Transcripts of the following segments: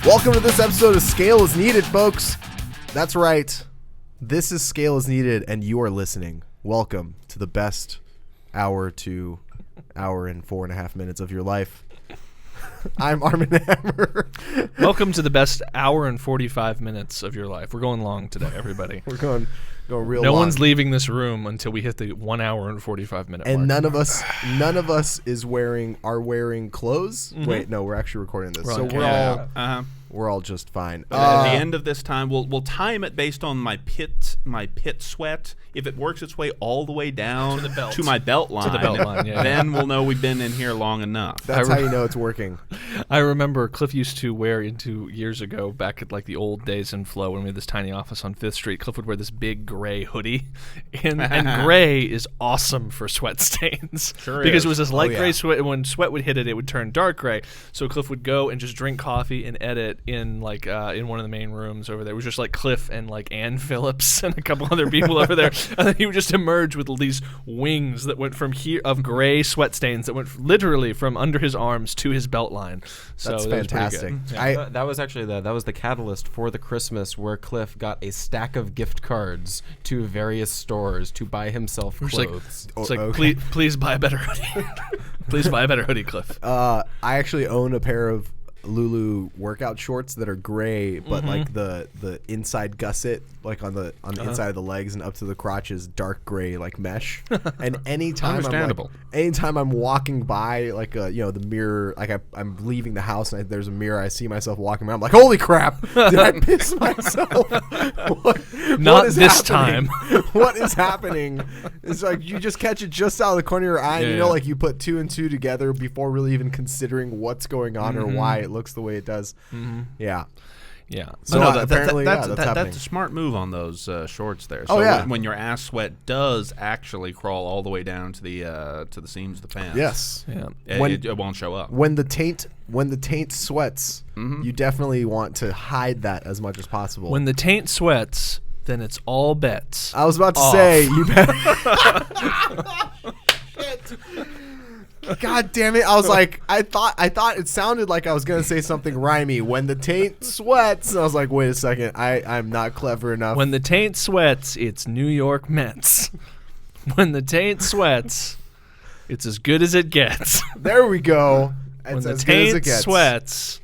Welcome to this episode of Scale is Needed, folks. That's right. This is Scale is Needed, and you are listening. Welcome to the best hour to hour and 4.5 minutes of your life. I'm Armen Hammer. Welcome to the best hour and 45 minutes of your life. We're going long today, everybody. We're going real No long. one's leaving this room until we hit the 1 hour and 45 minute And mark. none of us are wearing clothes. Mhm. Wait, no, we're actually recording this, Right. so Yeah. we're all just fine. But at the end of this time, we'll time it based on my pit sweat. If it works its way all the way down To the belt. to my belt line, Yeah. then we'll know we've been in here long enough. That's how you know it's working. I remember Cliff used to wear years ago, back at like the old days in Flo, when we had this tiny office on 5th Street. Cliff would wear this big gray hoodie, and gray is awesome for sweat stains. Sure because is. it was this light yeah. gray sweat, and when sweat would hit it, it would turn dark gray. So Cliff would go and just drink coffee and edit in in one of the main rooms over there. It was just like Cliff and like Ann Phillips and a couple other people over there, and then he would just emerge with these wings that went from here of gray sweat stains that went literally from under his arms to his belt line. So That's that was pretty fantastic. good. I That was actually that was the catalyst for the Christmas where Cliff got a stack of gift cards to various stores to buy himself Just like- clothes. It's like, okay. please buy a better hoodie. Please buy a better hoodie, Cliff. I actually own a pair of Lulu workout shorts that are gray, but like the inside gusset, like on the inside of the legs and up to the crotch, is dark gray, like mesh. And anytime I'm walking by like the mirror, like I'm leaving the house and there's a mirror, I see myself walking by, I'm like, holy crap, did I piss myself? Not is this happening? time. What is happening? It's like you just catch it just out of the corner of your eye, and Yeah, you know, yeah. like you put two and two together before really even considering what's going on or why it looks the way it does. Yeah. Yeah. So apparently, that's happening. That's a smart move on those shorts there. Oh, So yeah. when your ass sweat does actually crawl all the way down to the seams of the pants, Yes. Yeah. it won't show up. When the taint sweats, you definitely want to hide that as much as possible. When the taint sweats, then it's all bets. I was about to off. say, you better. God damn it! I was like, I thought it sounded like I was gonna say something rhymey. When the taint sweats, and I was like, wait a second, I'm not clever enough. When the taint sweats, it's New York Mets. When the taint sweats, it's as good as it gets. There we go. When It's the as good as it taint gets. sweats,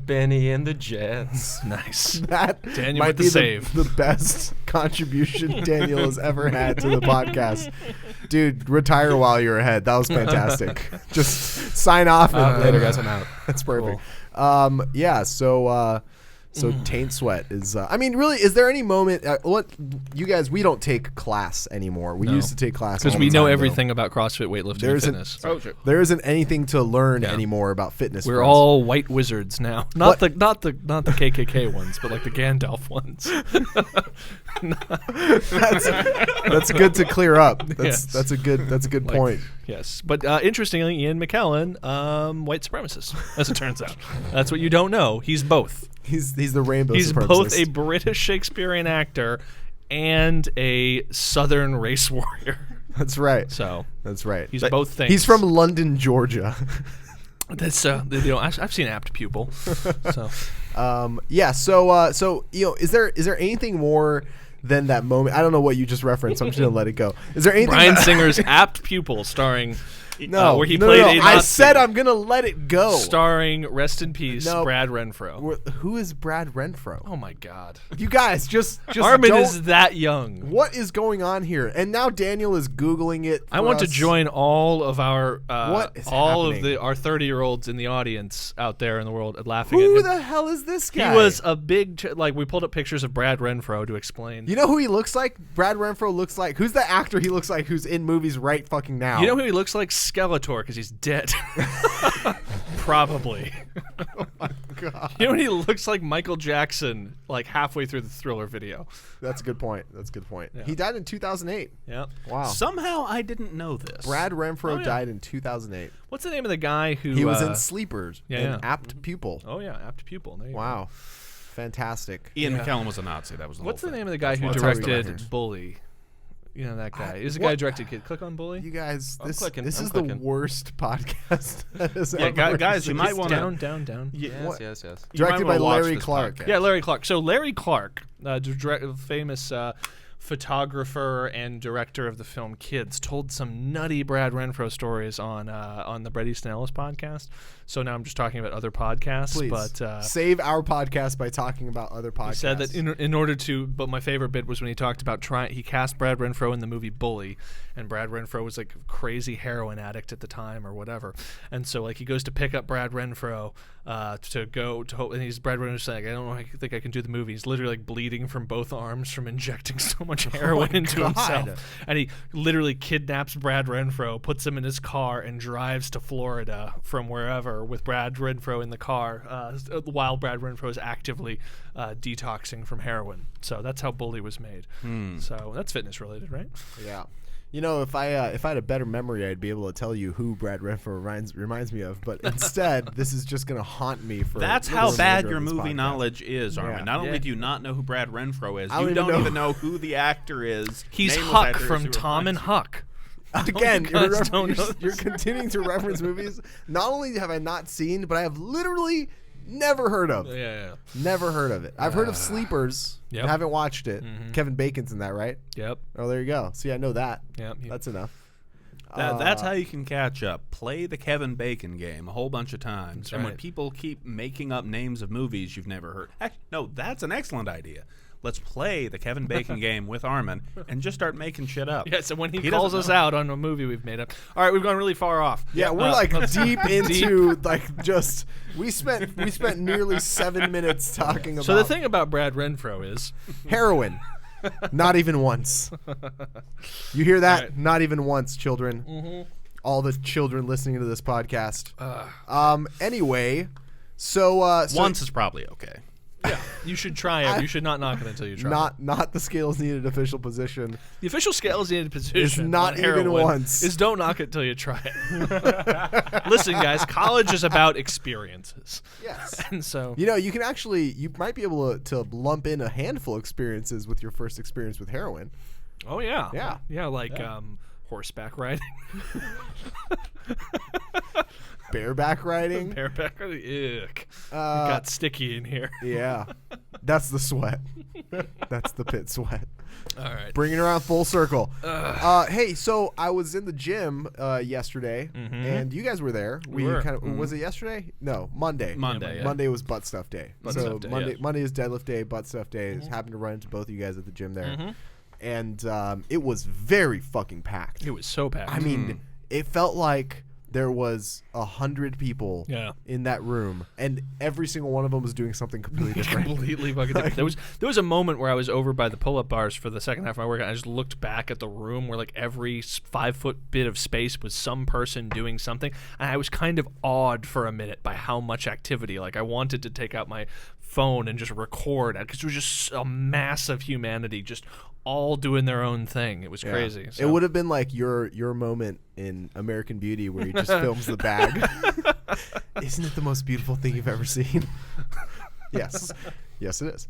Benny and the Jets. nice. That Daniel might with the be save. the best contribution Daniel has ever had to the podcast. Dude, retire while you're ahead. That was fantastic. Just sign off. And Later, guys. I'm out. That's perfect. Yeah. So taint sweat is. I mean, really, is there any moment? What you guys? We don't take class anymore. We No. used to take class Because all we the know time, everything about CrossFit, weightlifting, There and isn't- fitness. There isn't anything to learn Yeah. anymore about fitness. We're for us. all white wizards now. Not What? the KKK ones, but like the Gandalf ones. That's good to clear up. Yes. That's a good Like, point. Yes, but interestingly, Ian McKellen, white supremacist, as it turns out. That's what you don't know. He's both. He's the rainbow. He's both a supremacist. British Shakespearean actor and a Southern race warrior. That's right. So That's right. he's both things. He's from London, Georgia. That's I've seen Apt Pupil. So Yeah. So is there anything more than that moment? I don't know what you just referenced. So I'm just gonna let it go. Is there anything? Bryan Singer's Apt Pupil, starring where he no, played no. a Nazi, I said I'm gonna let it go. starring rest in peace No. Brad Renfro. Who is Brad Renfro? Oh my God, You guys just Armen don't- is that young. What is going on here? And now Daniel is googling it. I for want to us. join all of our What is all happening? of our 30-year-olds in the audience out there in the world laughing Who at him. the hell is this He guy? was a big we pulled up pictures of Brad Renfro to explain. You know who he looks like? Brad Renfro looks like. Who's the actor he looks like? Who's in movies right fucking now? You know who he looks like? Skeletor, because he's dead. Probably. Oh my god. You know what he looks like? Michael Jackson, like halfway through the Thriller video. That's a good point. That's a good point. Yeah. He died in 2008. Yeah. Wow. Somehow I didn't know this. Brad Renfro Oh, yeah. died in 2008. What's the name of the guy who He was in Sleepers. yeah, and yeah. Apt Pupil. Oh yeah, Apt Pupil. There you go. Wow. Fantastic. Ian Yeah. McKellen was a Nazi. That was the What's whole the thing. name of the guy who That's how we directed reference. Bully? You know that guy. He's a guy who directed Kid. Click on Bully. You guys, I'm this clicking, is I'm the clicking. worst podcast that has Yeah, ever guys, you might want to. Down. Yes. You might Directed wanna by watch Larry this Clark. podcast. Yeah, Larry Clark. So Larry Clark, famous photographer and director of the film Kids, told some nutty Brad Renfro stories on the Bret Easton Ellis podcast. So now I'm just talking about other podcasts. Please But save our podcast by talking about other podcasts. he said that in order to, but my favorite bit was when he talked about he cast Brad Renfro in the movie Bully, and Brad Renfro was like a crazy heroin addict at the time or whatever, and so like he goes to pick up Brad Renfro to go to, and Brad Renfro's like, I don't know, I think I can do the movie. He's literally like bleeding from both arms from injecting so much heroin into God. himself, and he literally kidnaps Brad Renfro, puts him in his car, and drives to Florida from wherever with Brad Renfro in the car, while Brad Renfro is actively detoxing from heroin. So that's how Bully was made. So that's fitness related, right? Yeah. You know, if I had a better memory, I'd be able to tell you who Brad Renfro reminds me of. But instead, this is just going to haunt me for. That's the how bad remainder your of this movie podcast. knowledge is, Armen. Yeah. Not only Yeah. do you not know who Brad Renfro is, I you don't don't even know who the actor is. He's nameless Huck actor is from who Tom and reminds Huck. Again, you guys don't know you're continuing to reference movies. Not only have I not seen, but I have literally never heard of. Yeah. Never heard of it. I've heard of Sleepers. Yep. Haven't watched it. Kevin Bacon's in that, right? Yep. Oh, there you go. See, I know that. Yep. That's enough. That's how you can catch up. Play the Kevin Bacon game a whole bunch of times. That's and when right. people keep making up names of movies you've never heard. Actually, no, that's an excellent idea. Let's play the Kevin Bacon game with Armen and just start making shit up. Yeah, so when he He calls doesn't us know. out on a movie we've made up. All right, we've gone really far off. Yeah, we're like deep into like just we spent nearly 7 minutes talking about So the thing about Brad Renfro is heroin. Not even once. You hear that? All right. Not even once, children. All the children listening to this podcast. Anyway, so Once is probably okay. you should try it. You should not knock it until you try it. not the scales needed official position. The official scales needed position Is not on even heroin once. is don't knock it till you try it. Listen, guys, college is about experiences. Yes. And so You know, you might be able to lump in a handful of experiences with your first experience with heroin. oh yeah. Yeah. Yeah, like horseback riding. Bareback riding. Bareback riding. Ick. Uh, Got sticky in here. Yeah. That's the sweat. That's the pit sweat. All right. Bringing it around full circle. Hey, so I was in the gym yesterday, and you guys were there. We were. Was it yesterday? No, Monday. Monday, yeah. Monday was butt stuff day. Butt so stuff day, Monday, yes. Monday is deadlift day, butt stuff day. Happened to run into both of you guys at the gym there, and it was very fucking packed. It was so packed. I mean, it felt like there was 100 people Yeah. in that room, and every single one of them was doing something completely different. Completely fucking different. There was a moment where I was over by the pull-up bars for the second half of my workout. I just looked back at the room where like every 5-foot bit of space was some person doing something, and I was kind of awed for a minute by how much activity. Like I wanted to take out my phone and just record it because it was just a mass of humanity just all doing their own thing. It was crazy. It would have been like your moment in American Beauty where he just films the bag. Isn't it the most beautiful thing you've ever seen? Yes. Yes, it is.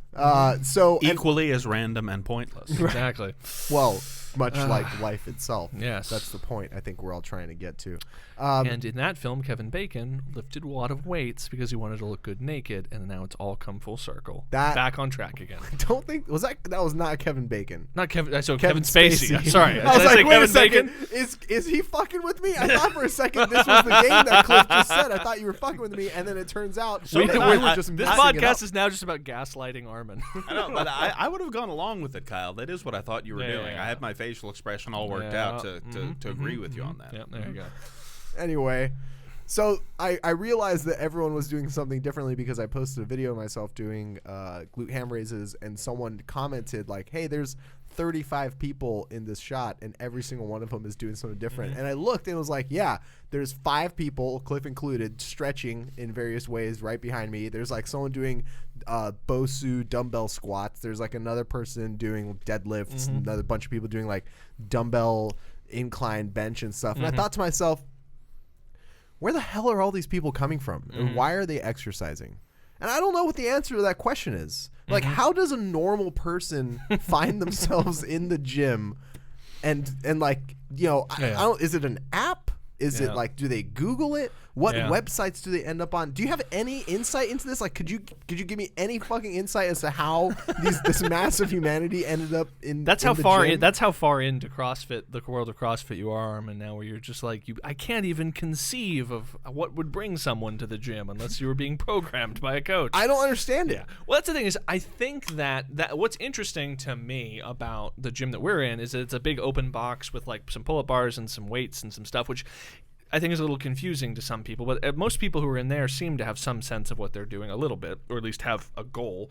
So and- Equally as random and pointless. Exactly. well, much like life itself. Yes. That's the point I think we're all trying to get to. And in that film, Kevin Bacon lifted a lot of weights because he wanted to look good naked, and now it's all come full circle. That- Back on track again. Don't think that was not Kevin Bacon. Not Kevin. So Kevin Spacey. I'm sorry. I was Did I like, say wait a Kevin second. Bacon? Is he fucking with me? I thought for a second this was the game that Cliff just said. I thought you were fucking with me, and then it turns out So that did we I. were just This messing it up. podcast is now just about gaslighting Armen. I know, but I would have gone along with it, Kyle. That is what I thought you were Yeah, doing. yeah. I had my facial expression all worked Yeah. out to agree with you on that. Yep, there you go. Anyway, so I realized that everyone was doing something differently because I posted a video of myself doing glute ham raises, and someone commented like, hey, there's 35 people in this shot and every single one of them is doing something different. And I looked and it was like, yeah, there's 5 people, Cliff included, stretching in various ways right behind me. There's like someone doing Bosu dumbbell squats. There's like another person doing deadlifts, another bunch of people doing like dumbbell incline bench and stuff. And I thought to myself, where the hell are all these people coming from? And why are they exercising? And I don't know what the answer to that question is. Like, how does a normal person find themselves in the gym and like, you know, I don't, is it an app? Is it like, do they Google it? What websites do they end up on? Do you have any insight into this? Like, could you give me any fucking insight as to how this massive humanity ended up in? That's in how the far. gym? That's how far into CrossFit, the world of CrossFit, you are, Armen. Now, where you're just like, I can't even conceive of what would bring someone to the gym unless you were being programmed by a coach. I don't understand it. Yeah. Well, that's the thing is, I think that what's interesting to me about the gym that we're in is that it's a big open box with like some pull-up bars and some weights and some stuff, which I think is a little confusing to some people, but most people who are in there seem to have some sense of what they're doing a little bit, or at least have a goal.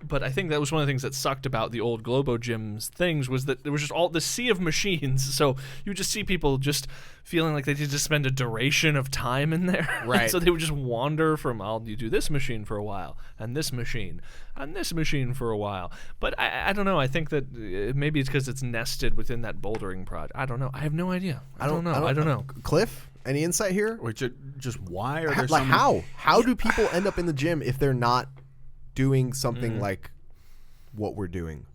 But I think that was one of the things that sucked about the old Globo gyms things was that there was just all the sea of machines. So you would just see people just feeling like they could just spend a duration of time in there. Right. So they would just wander from, you do this machine for a while, and this machine, and this machine for a while. But I don't know. I think that maybe it's because it's nested within that bouldering project. I don't know. I have no idea. I don't know. Cliff, any insight here? Which just why are there Like, so how? How do people end up in the gym if they're not doing something like what we're doing?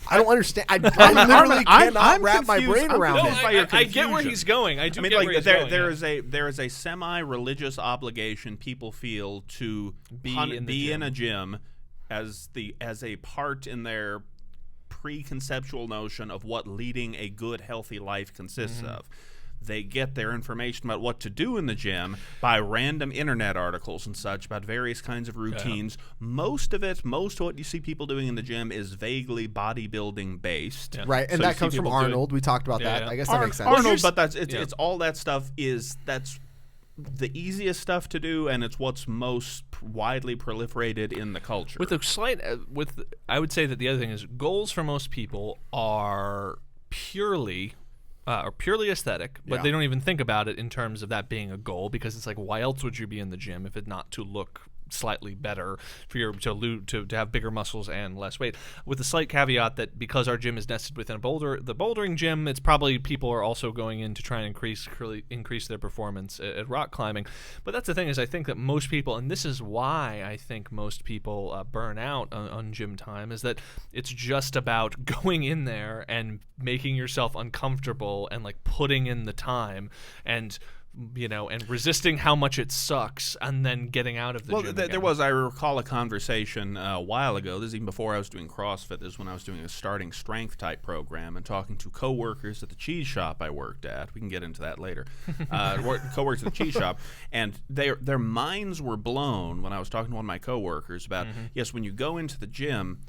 I don't understand. I literally cannot wrap my brain around it. I get where he's going. I do get where he's going. There is a semi-religious obligation people feel to be in a gym as a part in their preconceptual notion of what leading a good, healthy life consists of. They get their information about what to do in the gym by random internet articles and such about various kinds of routines. Most of what you see people doing in the gym is vaguely bodybuilding based. Yeah. Right, and so that comes from Arnold. We talked about that. Yeah. I guess that makes sense. Arnold, but it's all that stuff that's the easiest stuff to do, and it's what's most widely proliferated in the culture. With a slight, I would say that the other thing is goals for most people are purely aesthetic, but they don't even think about it in terms of that being a goal, because it's like, why else would you be in the gym if it not to look slightly better for your to have bigger muscles and less weight, with the slight caveat that because our gym is nested within the bouldering gym, it's probably people are also going in to try and increase their performance at rock climbing. But that's the thing is, I think that most people, and this is why I think most people burn out on gym time, is that it's just about going in there and making yourself uncomfortable and like putting in the time and and resisting how much it sucks, and then getting out of the gym again. I recall a conversation a while ago, this is even before I was doing CrossFit, this is when I was doing a starting strength type program and talking to coworkers at the cheese shop I worked at. We can get into that later. Coworkers at the cheese shop, and their minds were blown when I was talking to one of my coworkers about, yes, when you go into the gym,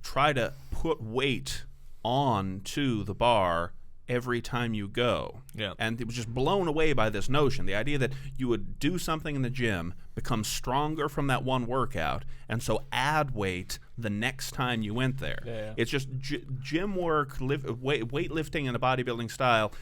try to put weight onto the bar every time you go. Yeah. And it was just blown away by this notion, the idea that you would do something in the gym, become stronger from that one workout, and so add weight the next time you went there. Yeah. It's just gym work, weightlifting in a bodybuilding style,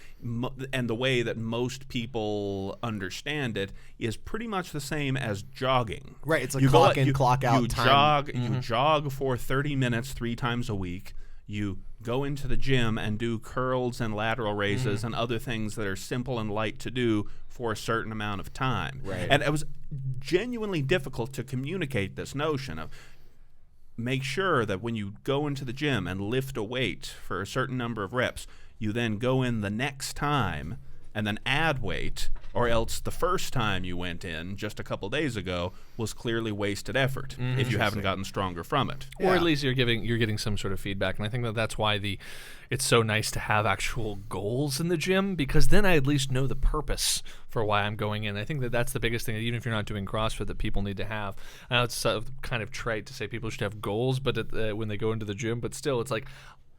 and the way that most people understand it is pretty much the same as jogging. Right, it's like clock in, clock out time. You jog for 30 minutes 3 times a week. You go into the gym and do curls and lateral raises and other things that are simple and light to do for a certain amount of time. Right. And it was genuinely difficult to communicate this notion of make sure that when you go into the gym and lift a weight for a certain number of reps, you then go in the next time and then add weight, or else the first time you went in just a couple days ago was clearly wasted effort if you haven't gotten stronger from it. Or at least you're getting some sort of feedback, and I think that's why it's so nice to have actual goals in the gym, because then I at least know the purpose for why I'm going in. I think that's the biggest thing, even if you're not doing CrossFit, that people need to have. I know it's kind of trite to say people should have goals, but when they go into the gym, but still, it's like,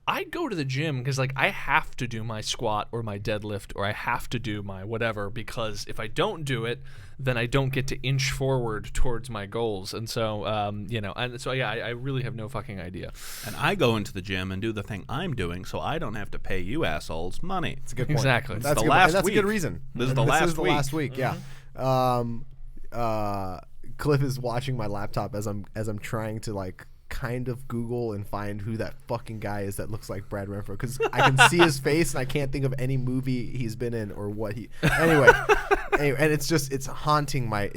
I go to the gym because I have to do my squat or my deadlift, or I have to do my whatever, because if I don't do it, then I don't get to inch forward towards my goals. And so, I really have no fucking idea. And I go into the gym and do the thing I'm doing, so I don't have to pay you assholes money. That's a good point. Exactly. That's the last that's week. a good reason. This is the last week. Yeah. Cliff is watching my laptop as I'm trying to kind of Google and find who that fucking guy is that looks like Brad Renfro, because I can see his face and I can't think of any movie he's been in or what he. Anyway, and it's haunting my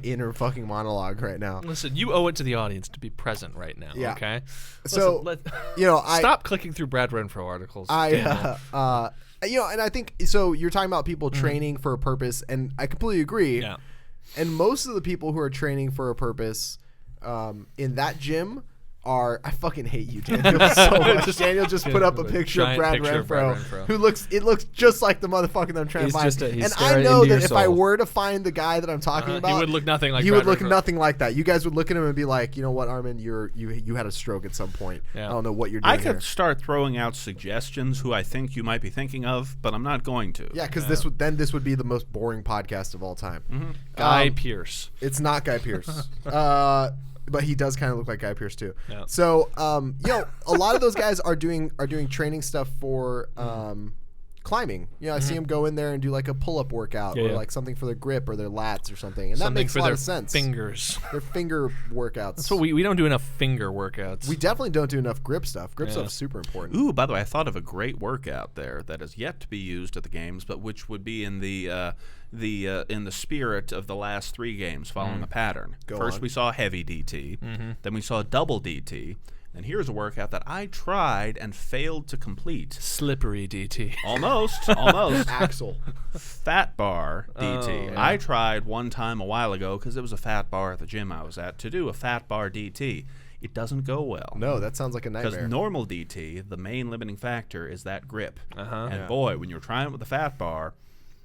inner fucking monologue right now. Listen, you owe it to the audience to be present right now. Yeah. Okay. So stop clicking through Brad Renfro articles. And I think so. You're talking about people training for a purpose, and I completely agree. Yeah. And most of the people who are training for a purpose in that gym are, I fucking hate you, Daniel, so much. Daniel just put up a picture of Brad Renfro, who looks just like the motherfucker that I'm trying to find. And I know that if I were to find the guy that I'm talking about, he would look nothing like. He would look nothing like that. You guys would look at him and be like, you know what, Armen, you had a stroke at some point. Yeah. I don't know what you're doing. I could start throwing out suggestions who I think you might be thinking of, but I'm not going to. Yeah, because this would be the most boring podcast of all time. Mm-hmm. Guy Pearce. It's not Guy Pearce. But he does kind of look like Guy Pearce too. Yeah. So, a lot of those guys are doing training stuff for climbing. I see them go in there and do like a pull-up workout or like something for their grip or their lats or something, and something that makes for a lot their of sense. Fingers. Their finger workouts. That's what we don't do enough finger workouts. We definitely don't do enough grip stuff. Grip stuff is super important. Ooh, by the way, I thought of a great workout there that is yet to be used at the games, but which would be in the spirit of the last 3 games, following a pattern. First, we saw heavy DT. Then we saw double DT. And here's a workout that I tried and failed to complete. Slippery DT. Almost. Axle. Fat bar DT. Oh, yeah. I tried one time a while ago because it was a fat bar at the gym I was at to do a fat bar DT. It doesn't go well. No, that sounds like a nightmare. Because normal DT, the main limiting factor is that grip. And boy, when you're trying it with the fat bar,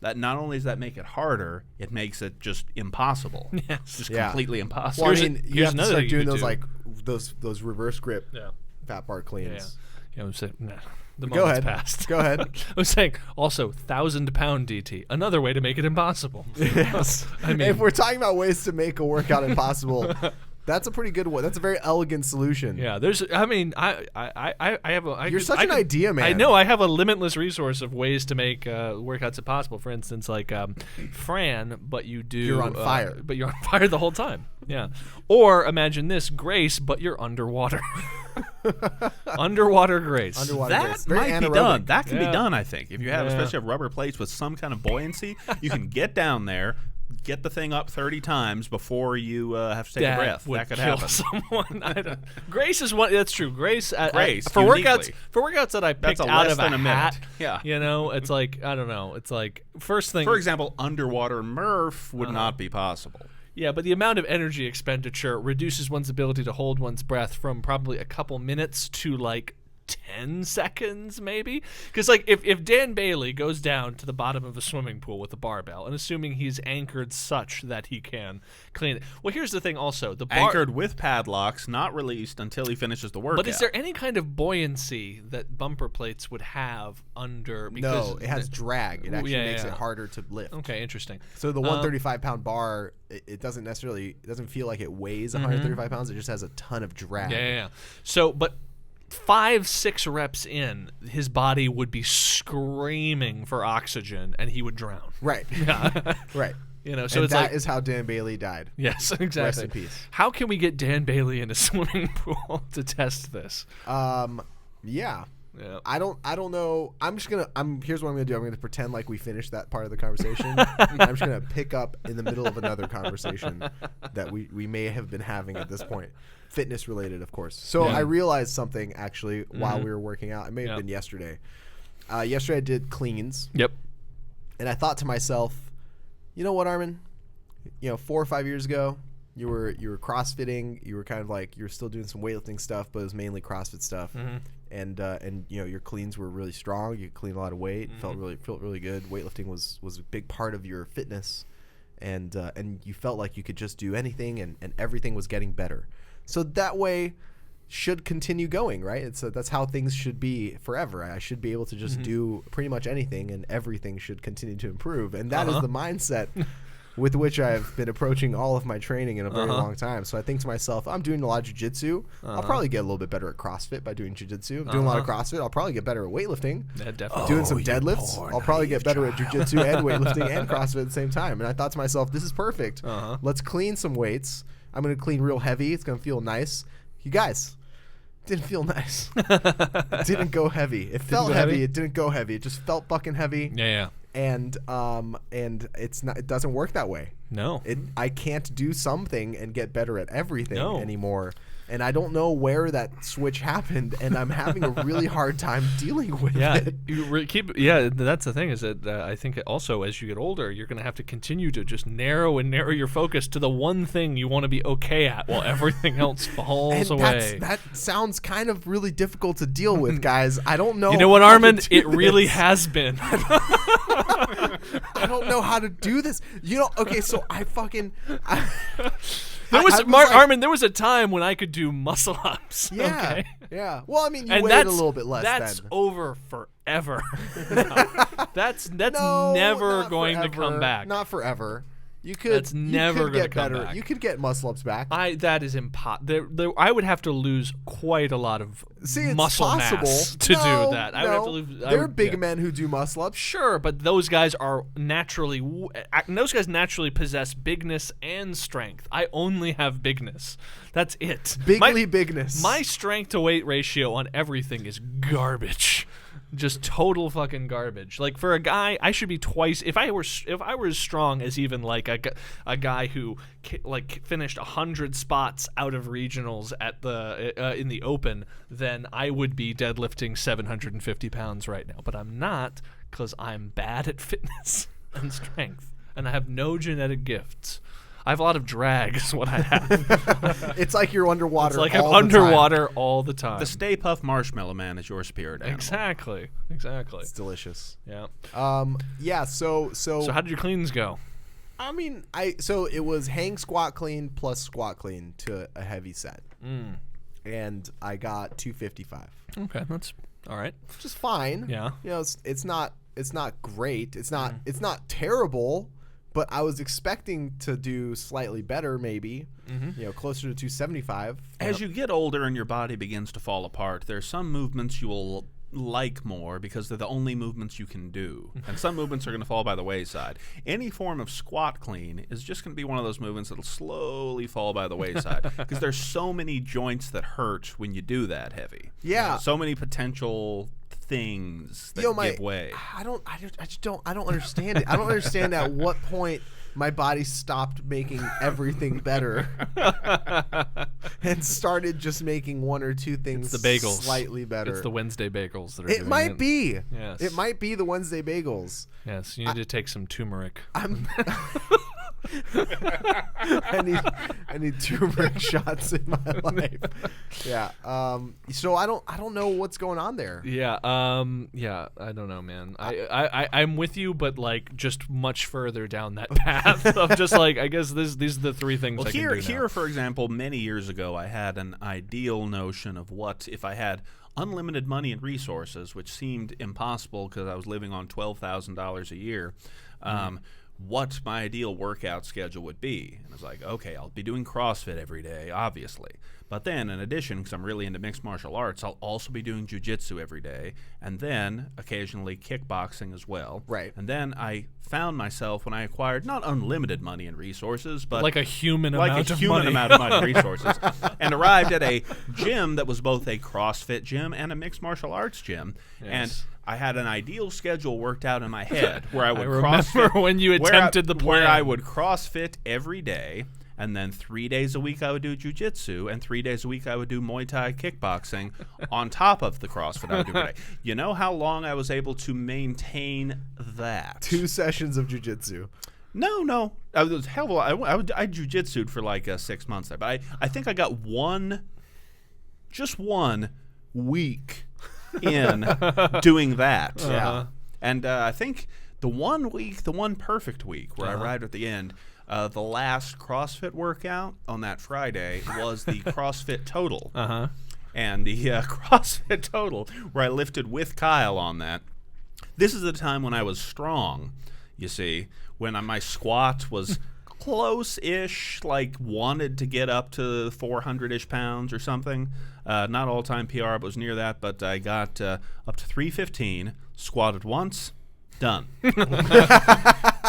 that not only does that make it harder, it makes it just impossible. Yes. Just completely impossible. Well, I mean, you have to start doing those like those reverse grip Yeah. fat bar cleans. Yeah, I'm saying, nah, the Go moment's ahead. passed. Go ahead. I was saying also 1,000-pound DT, another way to make it impossible. Yes. I mean, if we're talking about ways to make a workout impossible, that's a pretty good one. That's a very elegant solution. yeah, there's. I mean, I have a. You're such an idea man. I know. I have a limitless resource of ways to make workouts impossible. For instance, like Fran, but you do. You're on fire. But you're on fire the whole time. Yeah. Or imagine this, Grace, but you're underwater. Underwater Grace. Underwater Grace. That Very might be anaerobic. done. That can be Yeah. done, I think. If you have, especially have rubber plates with some kind of buoyancy, you can get down there, get the thing up 30 times before you have to take a breath. Would That could kill happen. someone. Grace is one. That's true. Grace. Grace, for uniquely. workouts that I picked That's a out less of than a minute. hat. Yeah. You know, it's like I don't know. It's like first thing. For example, underwater Murph would not be possible. Yeah, but the amount of energy expenditure reduces one's ability to hold one's breath from probably a couple minutes to like 10 seconds maybe. Because like if Dan Bailey goes down to the bottom of a swimming pool with a barbell, and assuming he's anchored such that he can clean it. Well, here's the thing also. The Anchored with padlocks, not released until he finishes the workout. But is there any kind of buoyancy that bumper plates would have under? Because No, it has drag. It actually makes it harder to lift. Okay, interesting. So the 135-pound bar, it doesn't feel like it weighs 135 pounds. It just has a ton of drag. Yeah. So, but 5-6 reps in, his body would be screaming for oxygen, and he would drown. Right. Yeah. Right. You know, so and it's that like is how Dan Bailey died. yes, exactly. Rest in peace. How can we get Dan Bailey in a swimming pool to test this? Yeah. Yeah. I don't know. Here's what I'm gonna do. I'm gonna pretend like we finished that part of the conversation. I'm just gonna pick up in the middle of another conversation that we may have been having at this point, fitness related, of course. So I realized something actually while we were working out. It may have been yesterday. Yesterday I did cleans. Yep. And I thought to myself, you know what, Armen? 4 or 5 years ago, you were CrossFitting. You were kind of like you were still doing some weightlifting stuff, but it was mainly CrossFit stuff. And your cleans were really strong. You cleaned a lot of weight. Felt really good. Weightlifting was a big part of your fitness, and you felt like you could just do anything, and everything was getting better. So that way should continue going, right? That's how things should be forever. I should be able to just do pretty much anything, and everything should continue to improve. And that is the mindset with which I've been approaching all of my training in a very long time. So I think to myself, I'm doing a lot of jiu-jitsu. I'll probably get a little bit better at CrossFit by doing jiu-jitsu. I'm doing a lot of CrossFit. I'll probably get better at weightlifting. Yeah, definitely. Doing some deadlifts. I'll probably get better at jiu-jitsu and weightlifting and CrossFit at the same time. And I thought to myself, this is perfect. Let's clean some weights. I'm going to clean real heavy. It's going to feel nice. you guys, didn't feel nice. It didn't go heavy. It felt heavy. It didn't go heavy. It just felt fucking heavy. Yeah. And it's not. It doesn't work that way. No. I can't do something and get better at everything anymore. And I don't know where that switch happened, and I'm having a really hard time dealing with it. That's the thing is that I think also as you get older, you're going to have to continue to just narrow your focus to the one thing you want to be okay at while everything else falls away. That sounds kind of really difficult to deal with, guys. I don't know. You know what, Armen? It really has been. I don't know how to do this. Okay, so Armen, there was a time when I could do muscle ups. Yeah. Okay? Yeah. Well, I mean, you weighed a little bit less that's then. over forever. That's never going to come back. Not forever. That's never going to come back. You could get muscle ups back. That is impossible. I would have to lose quite a lot of muscle mass to do that. I would have to lose. There are big men who do muscle ups. Sure, but those guys naturally possess bigness and strength. I only have bigness. That's it. Bigness. My strength to weight ratio on everything is garbage. Just total fucking garbage. Like for a guy, I should be twice. If I were as strong as even like a guy who finished 100 spots out of regionals at in the Open, then I would be deadlifting 750 pounds right now. But I'm not, because I'm bad at fitness and strength, and I have no genetic gifts. I have a lot of drag is what I have. It's like you're underwater. It's like I'm underwater all the time. The Stay Puft Marshmallow Man is your spirit animal. Exactly. It's delicious. Yeah. So how did your cleans go? I mean, so it was hang squat clean plus squat clean to a heavy set. And I got 255. Okay, that's all right. Which is fine. Yeah. It's not great. It's not terrible. But I was expecting to do slightly better, maybe, closer to 275. As you get older and your body begins to fall apart, there are some movements you will like more because they're the only movements you can do. And some movements are going to fall by the wayside. Any form of squat clean is just going to be one of those movements that'll slowly fall by the wayside because there's so many joints that hurt when you do that heavy. Yeah. So many potential things that give way. I don't understand it. I don't understand at what point my body stopped making everything better and started just making one or two things the bagels. Slightly better. It's the Wednesday bagels that are It might be. Yes. It might be the Wednesday bagels. Yes, you need to take some turmeric. I need turmeric shots in my life. Yeah. So I don't know what's going on there. Yeah. I don't know, man. I'm with you, but like just much further down that path of just like I guess these are the three things. Well, I can do here, for example, many years ago, I had an ideal notion of what if I had unlimited money and resources, which seemed impossible because I was living on $12,000 a year. What my ideal workout schedule would be. And I was like, okay, I'll be doing CrossFit every day, obviously. But then, in addition, because I'm really into mixed martial arts, I'll also be doing jiu-jitsu every day, and then occasionally kickboxing as well. Right. And then I found myself when I acquired not unlimited money and resources, but like a human amount of money and resources, and arrived at a gym that was both a CrossFit gym and a mixed martial arts gym. Yes. And I had an ideal schedule worked out in my head where I would remember when you attempted the plan. Where I would CrossFit every day, and then 3 days a week I would do jiu-jitsu, and 3 days a week I would do Muay Thai kickboxing on top of the CrossFit I would do every day. You know how long I was able to maintain that? 2 sessions of jiu-jitsu. No. I was I jiu-jitsu'd for like 6 months there, but I think I got just one week in doing that. Yeah. And I think the one perfect week where I arrived at the end, the last CrossFit workout on that Friday was the CrossFit Total. And the CrossFit Total, where I lifted with Kyle on that. This is the time when I was strong, you see, when my squat was close-ish, like wanted to get up to 400-ish pounds or something. Not all-time PR, but was near that, but I got up to 315, squatted once, done.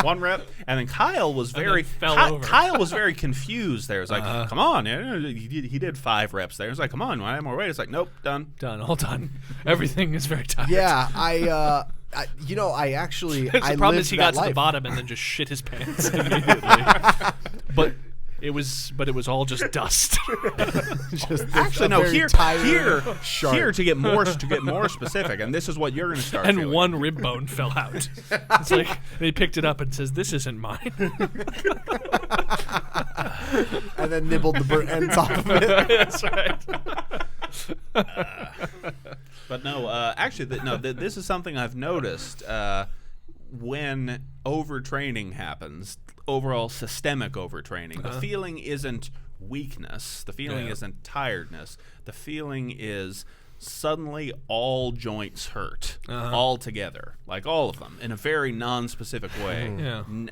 1 rep, and then Kyle was very Kyle was very confused. There, it's like, come on, he did 5 reps. There, it's like, come on, why more weight? It's like, nope, done, all done. Everything is very tired. Yeah, I actually, the problem is he got to the bottom and then just shit his pants immediately. But it was all just dust. Actually, no. Here to get more specific, and this is what you're going to start. And feeling. 1 rib bone fell out. It's like they picked it up and says, "This isn't mine." And then nibbled the burnt ends off of it. That's right. But no, actually, this is something I've noticed when overtraining happens. Overall systemic overtraining. The feeling isn't weakness. The feeling isn't tiredness. The feeling is suddenly all joints hurt all together, like all of them, in a very non-specific way,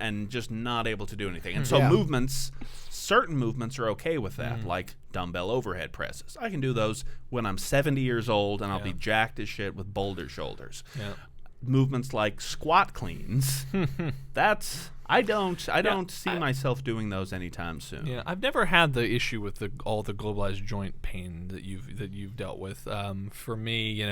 and just not able to do anything. And so certain movements are okay with that, like dumbbell overhead presses. I can do those when I'm 70 years old, and I'll be jacked as shit with boulder shoulders. Yeah. Movements like squat cleans, I don't see myself doing those anytime soon. Yeah, I've never had the issue with all the globalized joint pain that you've dealt with. For me,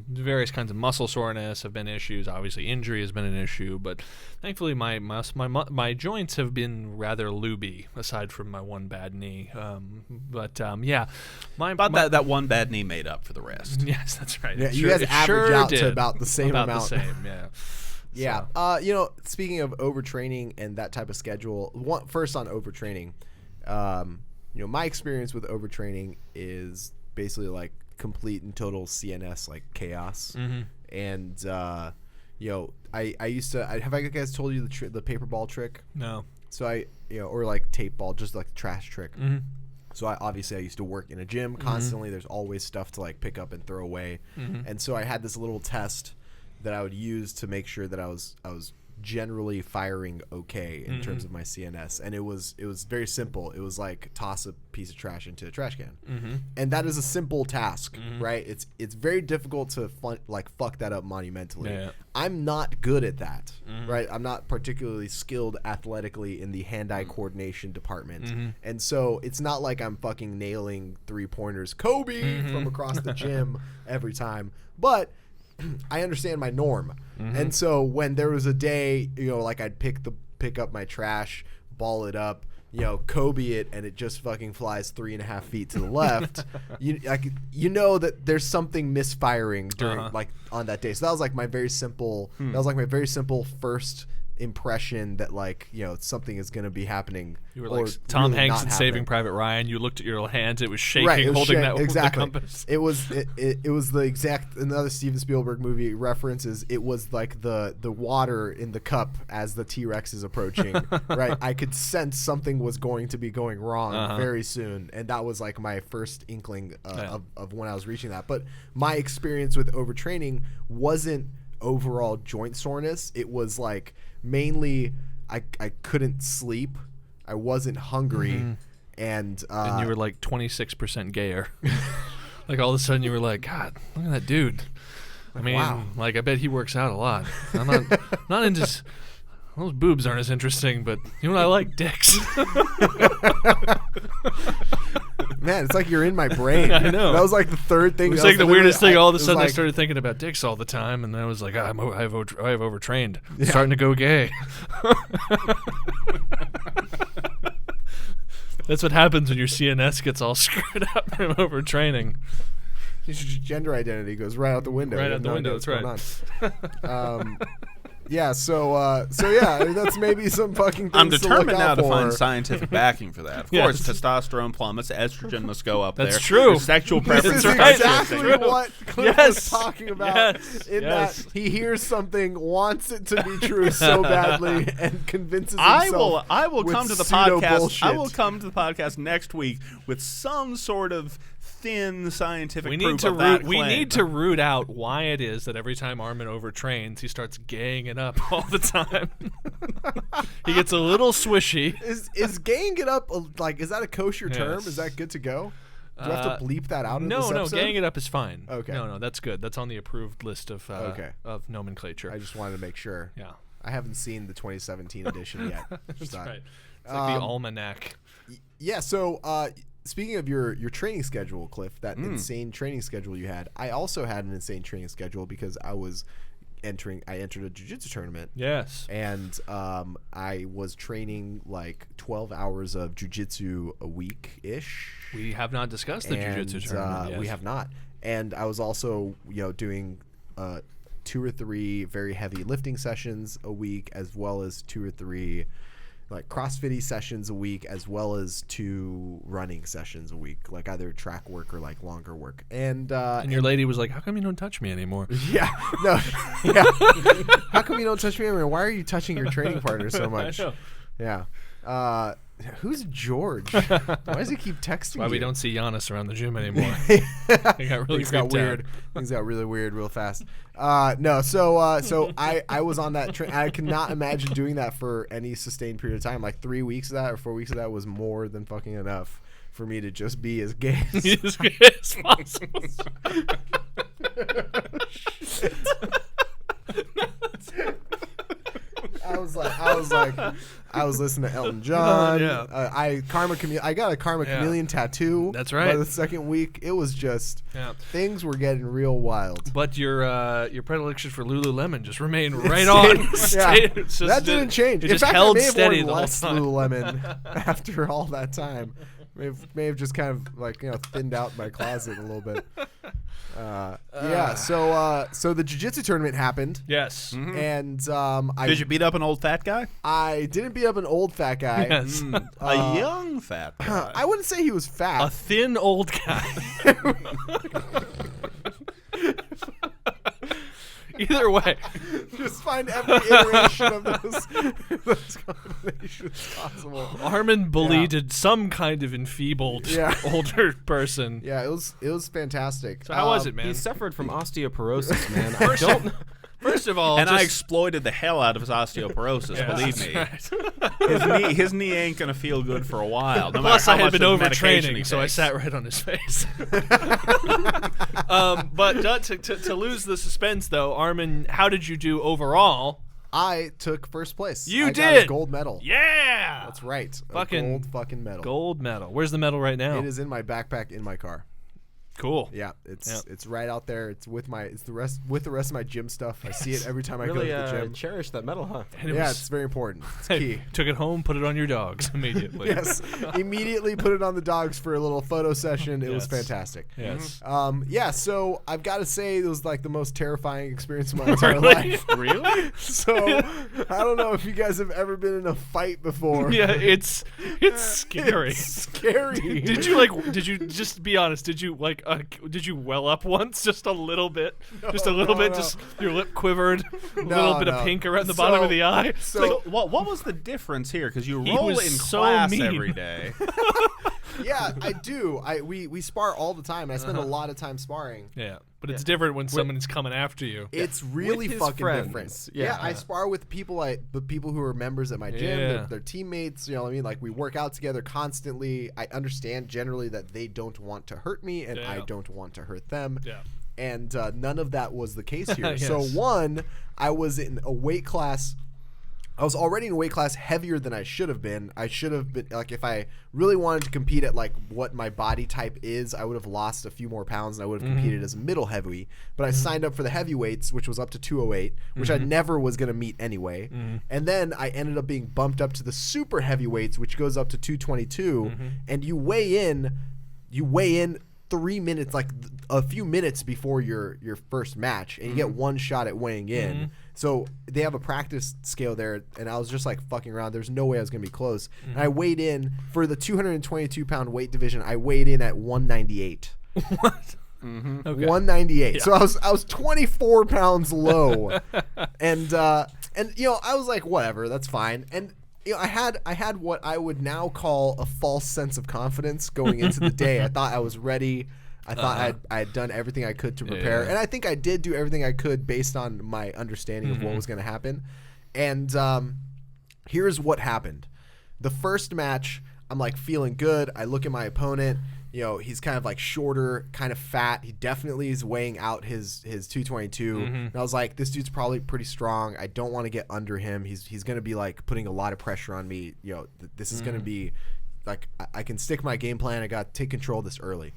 various kinds of muscle soreness have been issues. Obviously, injury has been an issue, but thankfully, my joints have been rather lubey, aside from my one bad knee. That one bad knee made up for the rest. Yes, that's right. Yeah, you guys average out to about the same amount. About the same, yeah. Yeah. Speaking of overtraining and that type of schedule, first on overtraining, my experience with overtraining is basically like complete and total CNS like chaos. Mm-hmm. And I used to. Have I guys told you the paper ball trick? No. So or like tape ball, just like trash trick. Mm-hmm. So I used to work in a gym constantly. Mm-hmm. There's always stuff to like pick up and throw away, and so I had this little test that I would use to make sure that I was generally firing okay in terms of my CNS, and it was very simple. It was like toss a piece of trash into a trash can, and that is a simple task, right? It's very difficult to fuck that up monumentally. Yeah. I'm not good at that, right? I'm not particularly skilled athletically in the hand-eye coordination department, and so it's not like I'm fucking nailing 3-pointers Kobe from across the gym every time, but I understand my norm. And so when there was a day, like I'd pick up my trash, ball it up, Kobe it, and it just fucking flies 3.5 feet to the left, that there's something misfiring during on that day. So that was like my very simple first impression that something is going to to You were like Tom really Hanks in Saving Private Ryan. You looked at your hands; it was shaking, holding that exactly. The compass. It was the exact another Steven Spielberg movie references. It was like the water in the cup as the T-Rex is approaching. Right, I could sense something was going to be going wrong very soon, and that was like my first inkling of when I was reaching that. But my experience with overtraining wasn't overall joint soreness. It was like mainly I couldn't sleep, I wasn't hungry, and you were like 26% gayer. Like all of a sudden you were like, God, look at that dude. I mean, wow. Like I bet he works out a lot. I'm not into those boobs aren't as interesting, but you know what I like? Dicks. Man, it's like you're in my brain. I know. That was like the third thing. It was like the weirdest thing. All of a sudden, I started thinking about dicks all the time, and I was like, I have overtrained. Yeah. Starting to go gay. That's what happens when your CNS gets all screwed up from overtraining. Your gender identity goes right out the window. Right out the window. That's right. Yeah, so that's maybe some fucking things I'm determined to look now out to for. find scientific backing for that. Of course, testosterone plummets, estrogen must go up That's there. true. Your sexual This preference is exactly what Cliff was talking about. Yes. That he hears something, wants it to be true so badly, and convinces himself. I will come to the pseudo podcast. bullshit. I will come to the podcast next week with some sort of thin scientific proof of that claim. We need to root out why it is that every time Armen overtrains, he starts gaying it up all the time. He gets a little swishy. Is gaying it up is that a kosher term? Is that good to go? Do I have to bleep that out? No, of this episode? Gaying it up is fine. Okay. No, that's good. That's on the approved list of nomenclature. I just wanted to make sure. Yeah. I haven't seen the 2017 edition yet. That's right. It's like the almanac. Yeah. So speaking of your training schedule, Cliff, that insane training schedule you had, I also had an insane training schedule because I entered a jiu-jitsu tournament. Yes. And I was training like 12 hours of jiu-jitsu a week-ish. We have not discussed the jiu-jitsu tournament. Yes. We have not. And I was also, doing 2 or 3 very heavy lifting sessions a week, as well as 2 or 3 like CrossFit sessions a week, as well as 2 running sessions a week, like either track work or like longer work. And your lady was like, "How come you don't touch me anymore?" Yeah, no, yeah. How come you don't touch me anymore? Why are you touching your training partner so much? I know. Yeah. Who's George? Why does he keep texting? Why we don't see Giannis around the gym anymore? He got really Things got weird. Things got really weird real fast. No, so I was on that train. I cannot imagine doing that for any sustained period of time. Like 3 weeks of that or 4 weeks of that was more than fucking enough for me to just be as gay as gay as possible. I was listening to Elton John. Yeah. I got a Karma Chameleon tattoo. That's right. By the second week, it was just things were getting real wild. But your predilection for Lululemon just remained right on. That didn't change. It just held steady the whole less time. Lululemon after all that time. May have just kind of like thinned out my closet a little bit. So the jiu-jitsu tournament happened. Yes. And did you beat up an old fat guy? I didn't beat up an old fat guy. Yes. A young fat guy. I wouldn't say he was fat. A thin old guy. Either way, just find every iteration of those combinations possible. Armen bullied some kind of enfeebled older person. Yeah, it was fantastic. So how was it, man? He suffered from osteoporosis, man. First of all, I exploited the hell out of his osteoporosis. Believe me, right. his knee ain't gonna feel good for a while. No Plus, matter how I had much been of the medication he overtraining, so I takes. sat right on his face. But to lose the suspense, though, Armen, how did you do overall? I took first place. You I did. got a gold medal. Yeah, That's right. Fucking a gold fucking medal. Gold medal. Where's the medal right now? It is in my backpack in my car. Cool. Yeah, it's right out there. It's with the rest of my gym stuff. I see it every time I go to Really the gym. cherish that medal, huh? Yeah, it's very important. It's key. Took it home, put it on your dogs immediately. Yes, immediately put it on the dogs for a little photo session. It was fantastic. Yes. Yeah. So I've got to say it was like the most terrifying experience of my entire life. Really? So I don't know if you guys have ever been in a fight before. Yeah, it's scary. It's scary. Did you just be honest? Did you well up once, just a little bit, just your lip quivered, a little bit of pink around the bottom of the eye? So what was the difference here? Because you roll was in so class mean. every day. Yeah, I do. We spar all the time. I spend a lot of time sparring. Yeah, but it's different when someone's coming after you. It's really his fucking friends. different. Yeah. I spar with people who are members at my gym. Yeah. They're teammates. You know what I mean? Like we work out together constantly. I understand generally that they don't want to hurt me, and I don't want to hurt them. Yeah. And none of that was the case here. Yes. So one, I was in a weight class. I was already in a weight class heavier than I should have been. I should have been, like, if I really wanted to compete at, like, what my body type is, I would have lost a few more pounds and I would have competed as a middle heavyweight. But I signed up for the heavyweights, which was up to 208, which I never was going to meet anyway. And then I ended up being bumped up to the super heavyweights, which goes up to 222. And you weigh in 3 minutes, like a few minutes before your first match, and you get one shot at weighing in. So they have a practice scale there, and I was just like fucking around. There's no way I was gonna be close. And I weighed in for the 222 pound weight division. I weighed in at 198. What? Okay. 198. Yeah. So I was 24 pounds low, and I was like, whatever, that's fine. And I had what I would now call a false sense of confidence going into the day. I thought I was ready. I thought I had done everything I could to prepare. Yeah. And I think I did do everything I could based on my understanding of what was going to happen. And here's what happened. The first match, I'm like feeling good. I look at my opponent. he's kind of like shorter, kind of fat. He definitely is weighing out his 222. And I was like, this dude's probably pretty strong. I don't want to get under him. He's going to be like putting a lot of pressure on me. This is going to be like, I can stick my game plan. I got to take control of this early.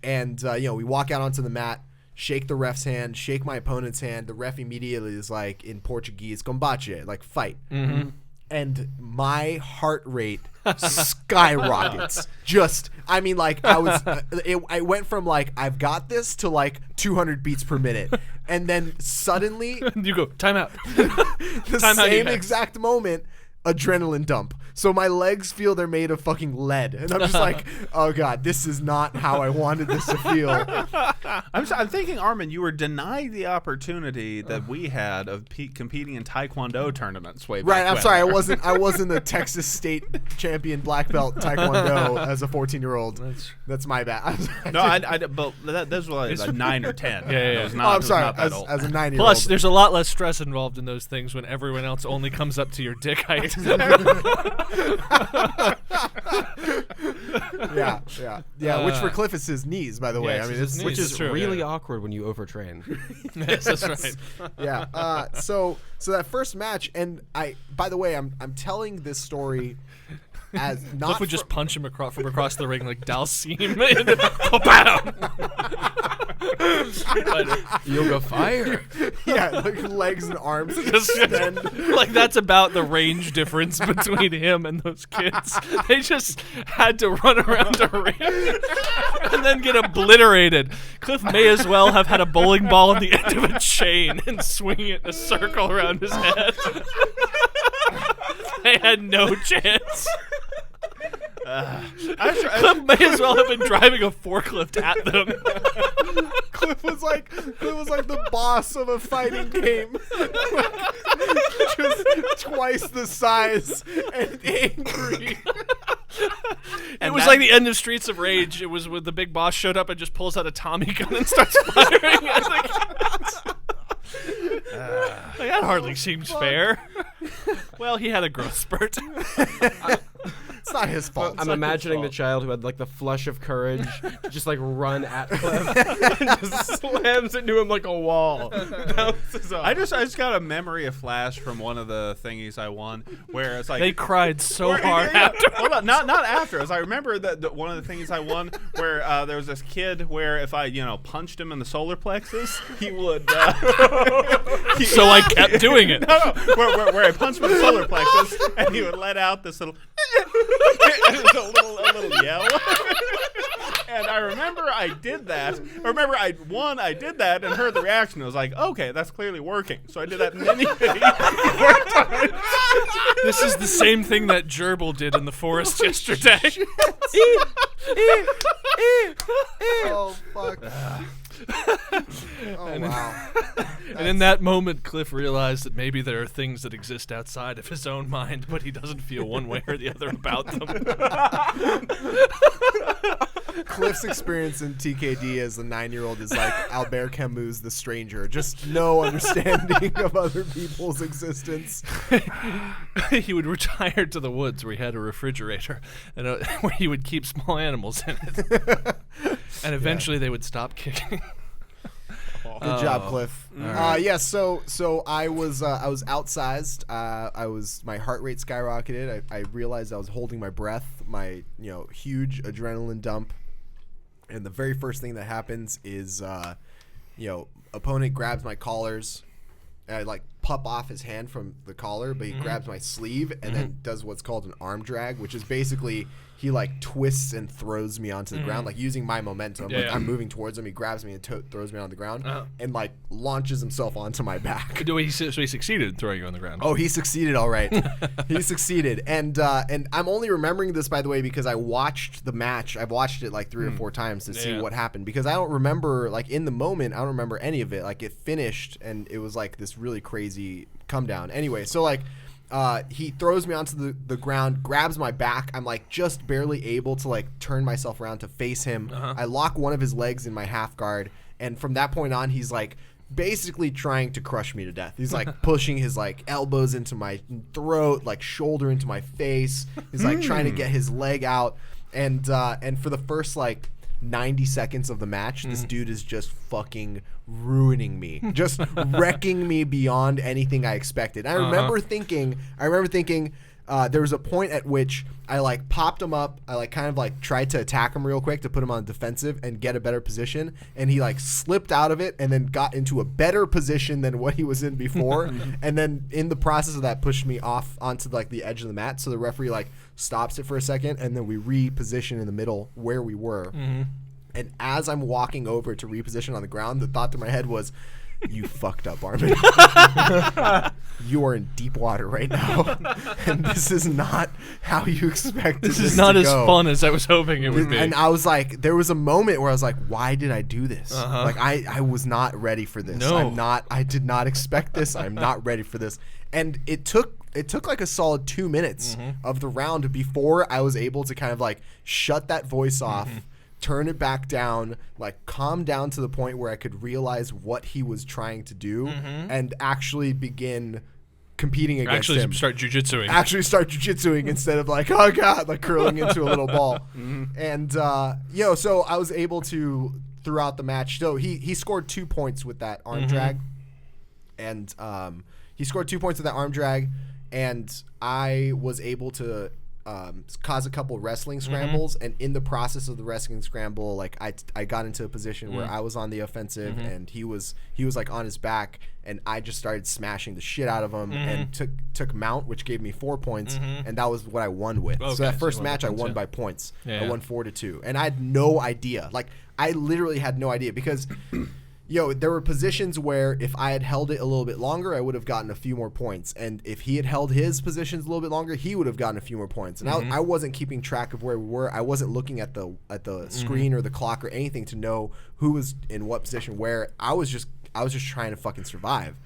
And, we walk out onto the mat, shake the ref's hand, shake my opponent's hand. The ref immediately is like, in Portuguese, combate, like fight. And my heart rate skyrockets. I went from like, I've got this to like 200 beats per minute. And then suddenly you go, time out. The same exact moment, adrenaline dump. So my legs feel they're made of fucking lead. And I'm just like, oh God, this is not how I wanted this to feel. I'm thinking, Armen, you were denied the opportunity that we had of competing in Taekwondo tournaments way back Right, I'm when. sorry, I wasn't a Texas State champion black belt Taekwondo as a 14-year-old. That's my bad. But this was like 9 or 10. Yeah. It was not, I'm sorry, not that as old. a 9-year-old. Plus, there's a lot less stress involved in those things when everyone else only comes up to your dick height. yeah. Which for Cliff is his knees, by the way. Yes, I mean, his knees. Which is True, really awkward when you overtrain. Yes, that's right. yeah. So that first match, and by the way, I'm telling this story as not. Cliff would just from- punch him from across the ring like Dalsim. Yoga fire. yeah, like legs and arms extend. Like that's about the range difference between him and those kids. They just had to run around a ring and then get obliterated. Cliff may as well have had a bowling ball on the end of a chain and swing it in a circle around his head. They had no chance. Cliff may as well have been driving a forklift at them. Cliff was like the boss of a fighting game. Just twice the size and angry. It was like the end of Streets of Rage. It was when the big boss showed up and just pulls out a Tommy gun and starts firing at the kids. That hardly seems fair. Well, he had a growth spurt. It's not his fault. I'm imagining the child who had like the flush of courage to just like run at Cliff and just slams into him like a wall. I just got a memory, a flash from one of the thingies I won where it's like They cried so hard after. Hold on, not after. As I remember that one of the things I won where there was this kid where if I punched him in the solar plexus, he would. So I kept doing it. No, where I punched him in the solar plexus and he would let out this little. a little yell. And I remember I did that. I did that and heard the reaction. I was like, okay, that's clearly working. So I did that many more times. This is the same thing that Gerbil did in the forest yesterday. Oh fuck. Oh wow. And in that moment, Cliff realized that maybe there are things that exist outside of his own mind, but he doesn't feel one way or the other about them. Cliff's experience in TKD as a 9-year-old is like Albert Camus' The Stranger. Just no understanding of other people's existence. He would retire to the woods where he had a refrigerator and where he would keep small animals in it. And eventually they would stop kicking. Good job, Cliff. Right. So I was outsized. My heart rate skyrocketed. I realized I was holding my breath. My huge adrenaline dump. And the very first thing that happens is opponent grabs my collars. And I like pop off his hand from the collar, but he grabs my sleeve and then does what's called an arm drag, which is basically he like twists and throws me onto the ground, like using my momentum. I'm moving towards him. He grabs me and throws me on the ground and like launches himself onto my back. So he succeeded in throwing you on the ground. Oh, he succeeded, all right. He succeeded, and I'm only remembering this, by the way, because I watched the match. I've watched it like 3 or 4 times to see what happened, because I don't remember, like in the moment, I don't remember any of it. Like it finished, and it was like this really crazy come down. Anyway, so like he throws me onto the ground, grabs my back. I'm like just barely able to like turn myself around to face him. I lock one of his legs in my half guard, and from that point on, he's like basically trying to crush me to death. He's like pushing his like elbows into my throat, like shoulder into my face. He's like trying to get his leg out. And for the first like 90 seconds of the match, this dude is just fucking ruining me, just wrecking me beyond anything I expected. I remember thinking there was a point at which I like popped him up. I like kind of like tried to attack him real quick to put him on defensive and get a better position. And he like slipped out of it and then got into a better position than what he was in before. And then in the process of that pushed me off onto like the edge of the mat. So the referee like stops it for a second and then we reposition in the middle where we were. And as I'm walking over to reposition on the ground, the thought to my head was, you fucked up, Armen. You are in deep water right now, and this is not how you expected this is not to as go. fun as I was hoping it would be. And I was like, there was a moment where I was like, why did I do this? Like, I was not ready for this. No. I did not expect this. I'm not ready for this. And it took like a solid 2 minutes of the round before I was able to kind of like shut that voice off, turn it back down, like calm down to the point where I could realize what he was trying to do and actually begin competing against him. Actually start jujitsuing instead of like, oh God, like curling into a little ball. And, so I was able to, throughout the match, so he scored 2 points with that arm drag. And he scored 2 points with that arm drag. And I was able to cause a couple wrestling scrambles, and in the process of the wrestling scramble, like I got into a position where I was on the offensive and he was like on his back, and I just started smashing the shit out of him and took mount, which gave me 4 points, and that was what I won with. Okay, so that first so match I points, won by points. Yeah. I won 4-2, and I had no idea. Like I literally had no idea because. There were positions where if I had held it a little bit longer, I would have gotten a few more points. And if he had held his positions a little bit longer, he would have gotten a few more points. And I wasn't keeping track of where we were. I wasn't looking at the screen or the clock or anything to know who was in what position where. I was just trying to fucking survive.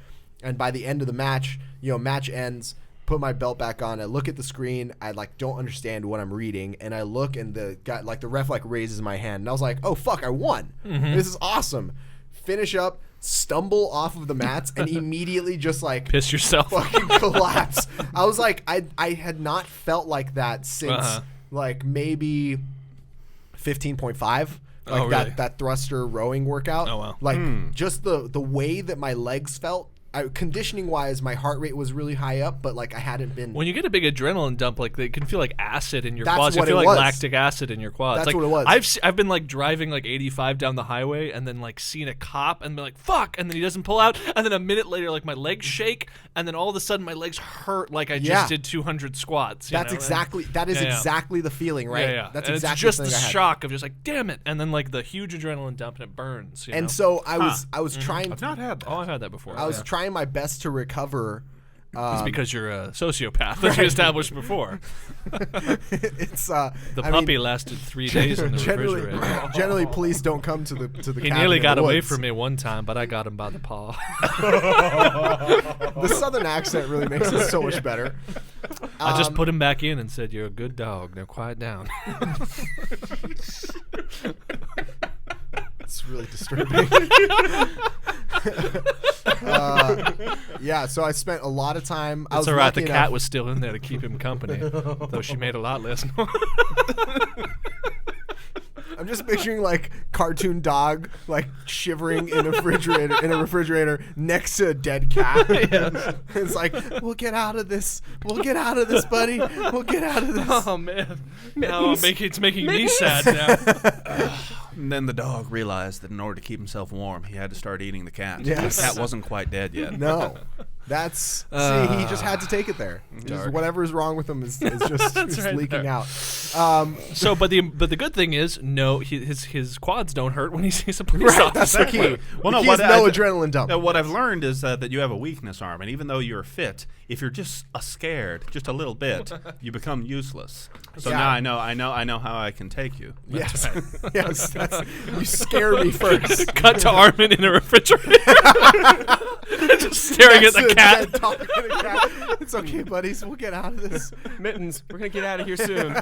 And by the end of the match, match ends, put my belt back on, I look at the screen, I like don't understand what I'm reading, and I look and the guy, like the ref like raises my hand, and I was like, oh fuck, I won. This is awesome. Finish up, stumble off of the mats, and immediately just like piss yourself, fucking collapse. I was like, I had not felt like that since like maybe 15.5. Like really? that thruster rowing workout. Oh wow! Like just the way that my legs felt. Conditioning wise, my heart rate was really high up, but like I hadn't been. When you get a big adrenaline dump, like it can feel like acid in your That's quads. It what can feel it like was. lactic acid in your quads. That's like, what it was. I've been like driving like 85 down the highway and then like seeing a cop and be like fuck, and then he doesn't pull out, and then a minute later like my legs shake, and then all of a sudden my legs hurt like I just did 200 squats. That is exactly the feeling, right? Yeah. That's and exactly it's just the thing I had. shock of just like damn it, and then like the huge adrenaline dump and it burns. You know? So I was trying. I've not had that. Oh, I've had that before. I was trying my best to recover. It's because you're a sociopath, as we established before. It's the puppy lasted 3 days in the refrigerator. Generally, police don't come to the. He nearly got away from me one time, but I got him by the paw. The southern accent really makes it so much better. I just put him back in and said, "You're a good dog. Now quiet down." It's really disturbing. So I spent a lot of time. That's all right. The cat was still in there to keep him company, though she made a lot less noise. I'm just picturing like cartoon dog like shivering in a refrigerator next to a dead cat. Yes. It's like, we'll get out of this. We'll get out of this, buddy. We'll get out of this. Oh man, now it's making me sad now. And then the dog realized that in order to keep himself warm, he had to start eating the cat. Yes. The cat wasn't quite dead yet. No. That's he just had to take it there. Just whatever is wrong with him is just right leaking there. out. So, but the good thing is, no, his quads don't hurt when he sees a police Right, that's officer. the key. Well, no, He has no adrenaline dump. What I've learned is that you have a weakness, Armen. Even though you're fit, if you're just scared, just a little bit, you become useless. So Yeah. now I know how I can take you. Yes, yes. You scare me first. Cut to Armen in a refrigerator, just staring at the cat. Talking to the cat. It's okay, buddies. We'll get out of this. Mittens, we're gonna get out of here soon.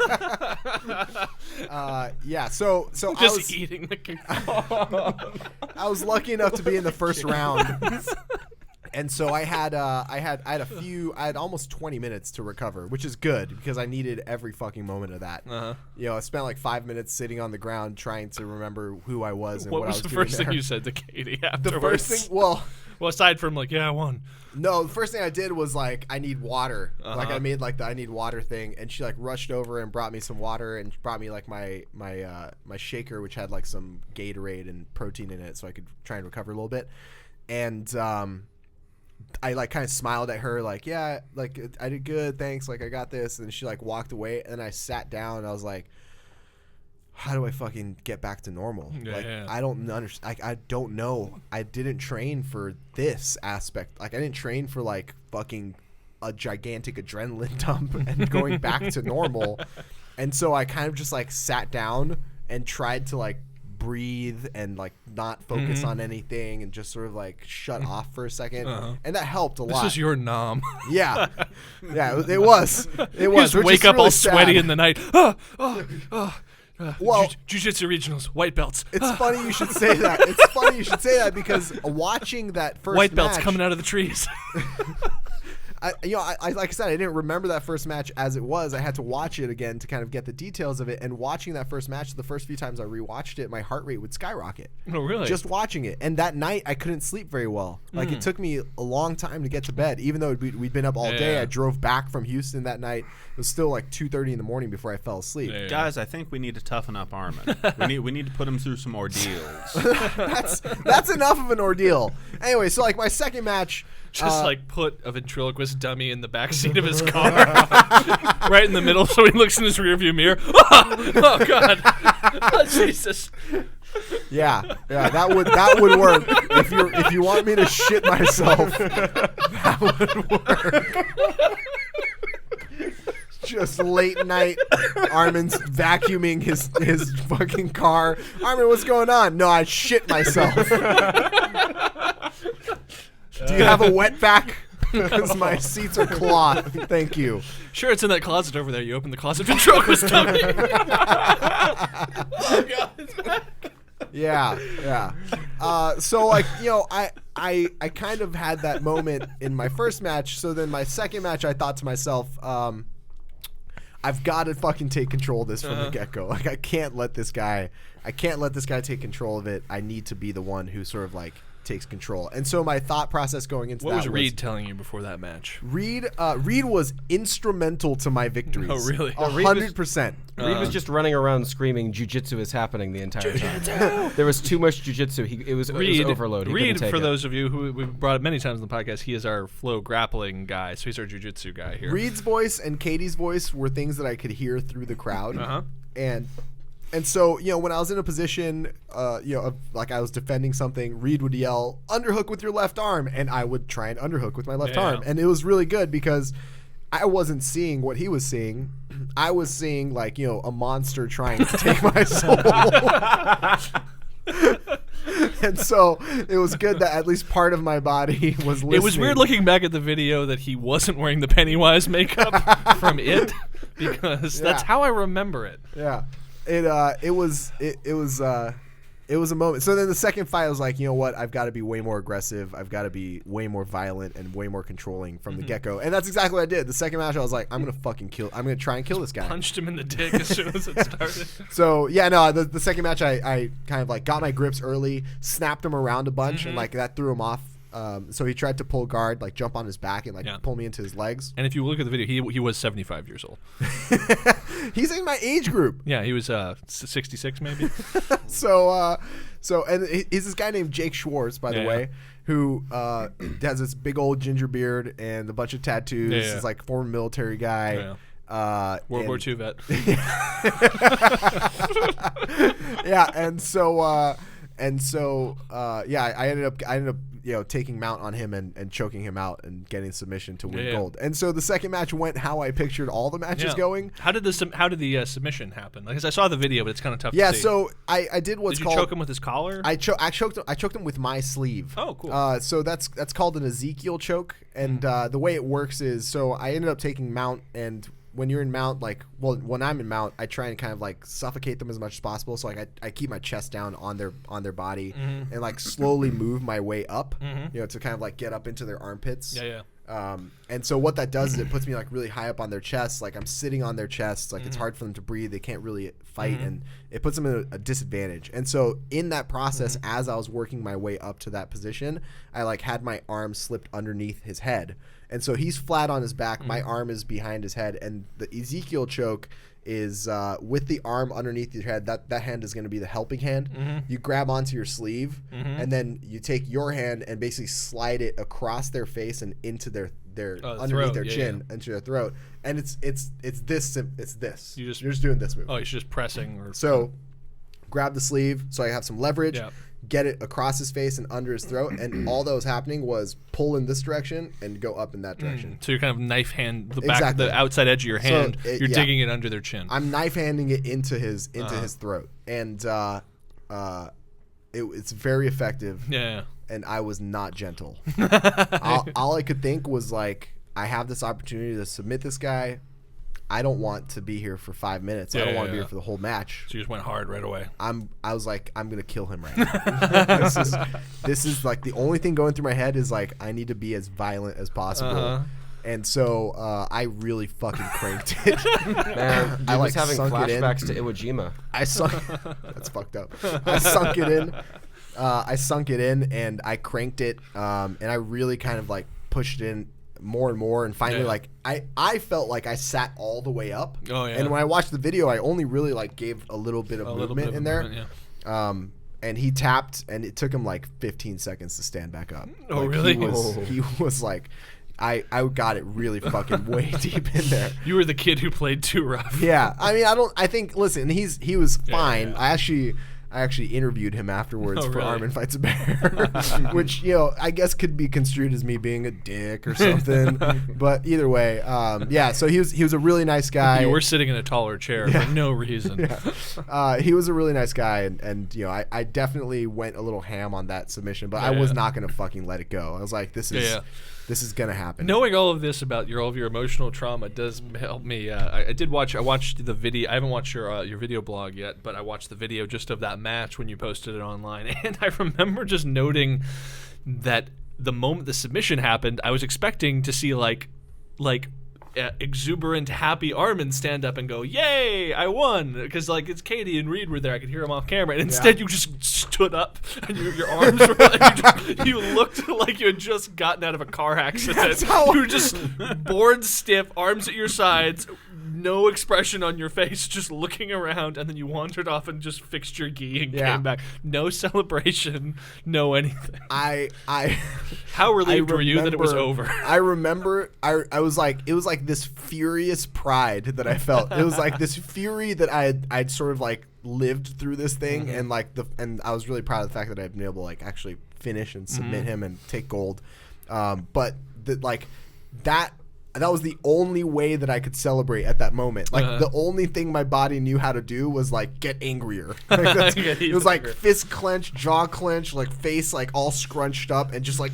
So Just eating the cat. I was lucky enough to be in the first round. And so I had almost 20 minutes to recover, which is good because I needed every fucking moment of that. You know, I spent like 5 minutes sitting on the ground trying to remember who I was and what I was doing. What was the first thing there. you said to Katie afterwards? The first thing, well, aside from like, yeah, I won. No, the first thing I did was like, I need water. Like I made like the I need water thing, and she like rushed over and brought me some water and brought me like my shaker, which had like some Gatorade and protein in it, so I could try and recover a little bit. And I like kind of smiled at her like, yeah, like I did good, thanks, like I got this. And she like walked away, and I sat down and I was like, how do I fucking get back to normal? I don't understand. I don't know. I didn't train for this aspect. Like I didn't train for like fucking a gigantic adrenaline dump and going back to normal. And so I kind of just like sat down and tried to like breathe and like not focus on anything and just sort of like shut off for a second. And that helped a lot. This is your nom. Yeah. It was. You just wake up really all sweaty in the night. Well, Jiu-Jitsu regionals, white belts. It's funny you should say that. It's funny you should say that because watching that first white belts match, coming out of the trees. I like I said, I didn't remember that first match as it was. I had to watch it again to kind of get the details of it. And watching that first match, the first few times I rewatched it, my heart rate would skyrocket. Oh, really? Just watching it. And that night, I couldn't sleep very well. Like, it took me a long time to get to bed. Even though we'd been up all day, I drove back from Houston that night. It was still like 2:30 in the morning before I fell asleep. Yeah. Guys, I think we need to toughen up Armen. we need to put him through some ordeals. That's enough of an ordeal. Anyway, so like my second match. Just like put a ventriloquist dummy in the back seat of his car, right in the middle, so he looks in his rearview mirror. Oh God, oh, Jesus. Yeah, that would work. If you want me to shit myself, that would work. Just late night, Armen's vacuuming his fucking car. Armen, what's going on? No, I shit myself. Do you have a wet vac? Because my seats are cloth. Thank you. Sure, it's in that closet over there. You open the closet, ventriloquist dummy. Oh God, it's back. Yeah. So like, you know, I kind of had that moment in my first match. So then my second match, I thought to myself, I've got to fucking take control of this from the get-go. Like I can't let this guy take control of it. I need to be the one who sort of like takes control. And so my thought process going into what was Reed telling you before that match? Reed was instrumental to my victories. Oh, really? 100%. Reed was just running around screaming "Jiu-Jitsu is happening" the entire time. There was too much jiu-jitsu. It was overload. Reed, for those of you who we've brought up many times on the podcast, he is our flow grappling guy, so he's our jiu-jitsu guy here. Reed's voice and Katie's voice were things that I could hear through the crowd. And so, you know, when I was in a position, like I was defending something, Reed would yell, "Underhook with your left arm," and I would try and underhook with my left arm. And it was really good because I wasn't seeing what he was seeing. I was seeing, like, you know, a monster trying to take my soul. And so it was good that at least part of my body was listening. It was weird looking back at the video that he wasn't wearing the Pennywise makeup from It, because that's how I remember it. Yeah. It was a moment. So then the second fight, I was like, you know what? I've got to be way more aggressive. I've got to be way more violent and way more controlling from the get-go. And that's exactly what I did. The second match, I was like, I'm gonna try and kill this guy. Punched him in the dick as soon as it started. So yeah, no, the second match, I kind of like got my grips early, snapped him around a bunch, and like that threw him off. So he tried to pull guard, like jump on his back and like pull me into his legs. And if you look at the video, he was 75 years old. He's in my age group. Yeah, he was 66 maybe. So and he's this guy named Jake Schwartz, by the way, who has this big old ginger beard and a bunch of tattoos. He's like former military guy. World War II vet. Yeah, and so I ended up you know, taking mount on him and choking him out and getting submission to win gold. And so the second match went how I pictured all the matches going. How did the submission happen? Because I saw the video, but it's kind of tough to see. Yeah, so I did what's called... Did you choke him with his collar? I choked him with my sleeve. Oh, cool. So that's called an Ezekiel choke. And the way it works is, so I ended up taking mount, and when you're in mount, like, well, when I'm in mount, I try and kind of like suffocate them as much as possible. So like I keep my chest down on their body and like slowly move my way up, you know, to kind of like get up into their armpits. And so what that does is it puts me like really high up on their chest. Like I'm sitting on their chests. Like it's hard for them to breathe. They can't really fight, and it puts them in a disadvantage. And so in that process, as I was working my way up to that position, I like had my arm slipped underneath his head. And so he's flat on his back. My arm is behind his head. And the Ezekiel choke is with the arm underneath your head. That hand is going to be the helping hand. You grab onto your sleeve, and then you take your hand and basically slide it across their face and into their underneath throat, their chin, into their throat. And it's this. You're just doing this move. Oh, he's just pressing. So grab the sleeve so I have some leverage. Get it across his face and under his throat, and all that was happening was pull in this direction and go up in that direction. So you're kind of knife hand the outside edge of your hand. So you're digging it under their chin. I'm knife handing it into his throat, and it's very effective. And I was not gentle. all I could think was like, I have this opportunity to submit this guy. I don't want to be here for 5 minutes. I don't want to be here for the whole match. So you just went hard right away. I was like, I'm gonna kill him right now. this is like the only thing going through my head is like, I need to be as violent as possible. And so I really fucking cranked it. Man, I was having flashbacks to Iwo Jima. That's fucked up. I sunk it in and I cranked it, and I really kind of like pushed it in more and more, and finally like I felt like I sat all the way up. And when I watched the video, I only really like gave a little bit of movement in there. And he tapped, and it took him like 15 seconds to stand back up. Really? He was like, I got it really fucking way deep in there. You were the kid who played too rough. I mean, I think listen, he was fine. I actually interviewed him afterwards for Armen Fights a Bear, which, you know, I guess could be construed as me being a dick or something. But either way, so he was a really nice guy. You were sitting in a taller chair for no reason. He was a really nice guy, and you know, I definitely went a little ham on that submission, but I was not going to fucking let it go. I was like, this is gonna happen. Knowing all of this about all of your emotional trauma does help me. I watched the video. I haven't watched your video blog yet, but I watched the video just of that match when you posted it online, and I remember just noting that the moment the submission happened, I was expecting to see like exuberant, happy Armen stand up and go, "Yay, I won!" Because like it's Katie and Reed were there. I could hear them off camera, and instead you just stood up and your arms were like, you looked like you had just gotten out of a car accident. You were just bored stiff, arms at your sides, no expression on your face, just looking around, and then you wandered off and just fixed your gi and came back. No celebration, no anything. How relieved were you that it was over? I remember I was like, it was like this furious pride that I felt. It was like this fury that I'd sort of like lived through this thing, and I was really proud of the fact that I'd been able to like actually finish and submit him and take gold. But that was the only way that I could celebrate at that moment. Like the only thing my body knew how to do was like get angrier. Like it was like fist clench, jaw clench, like face like all scrunched up, and just like,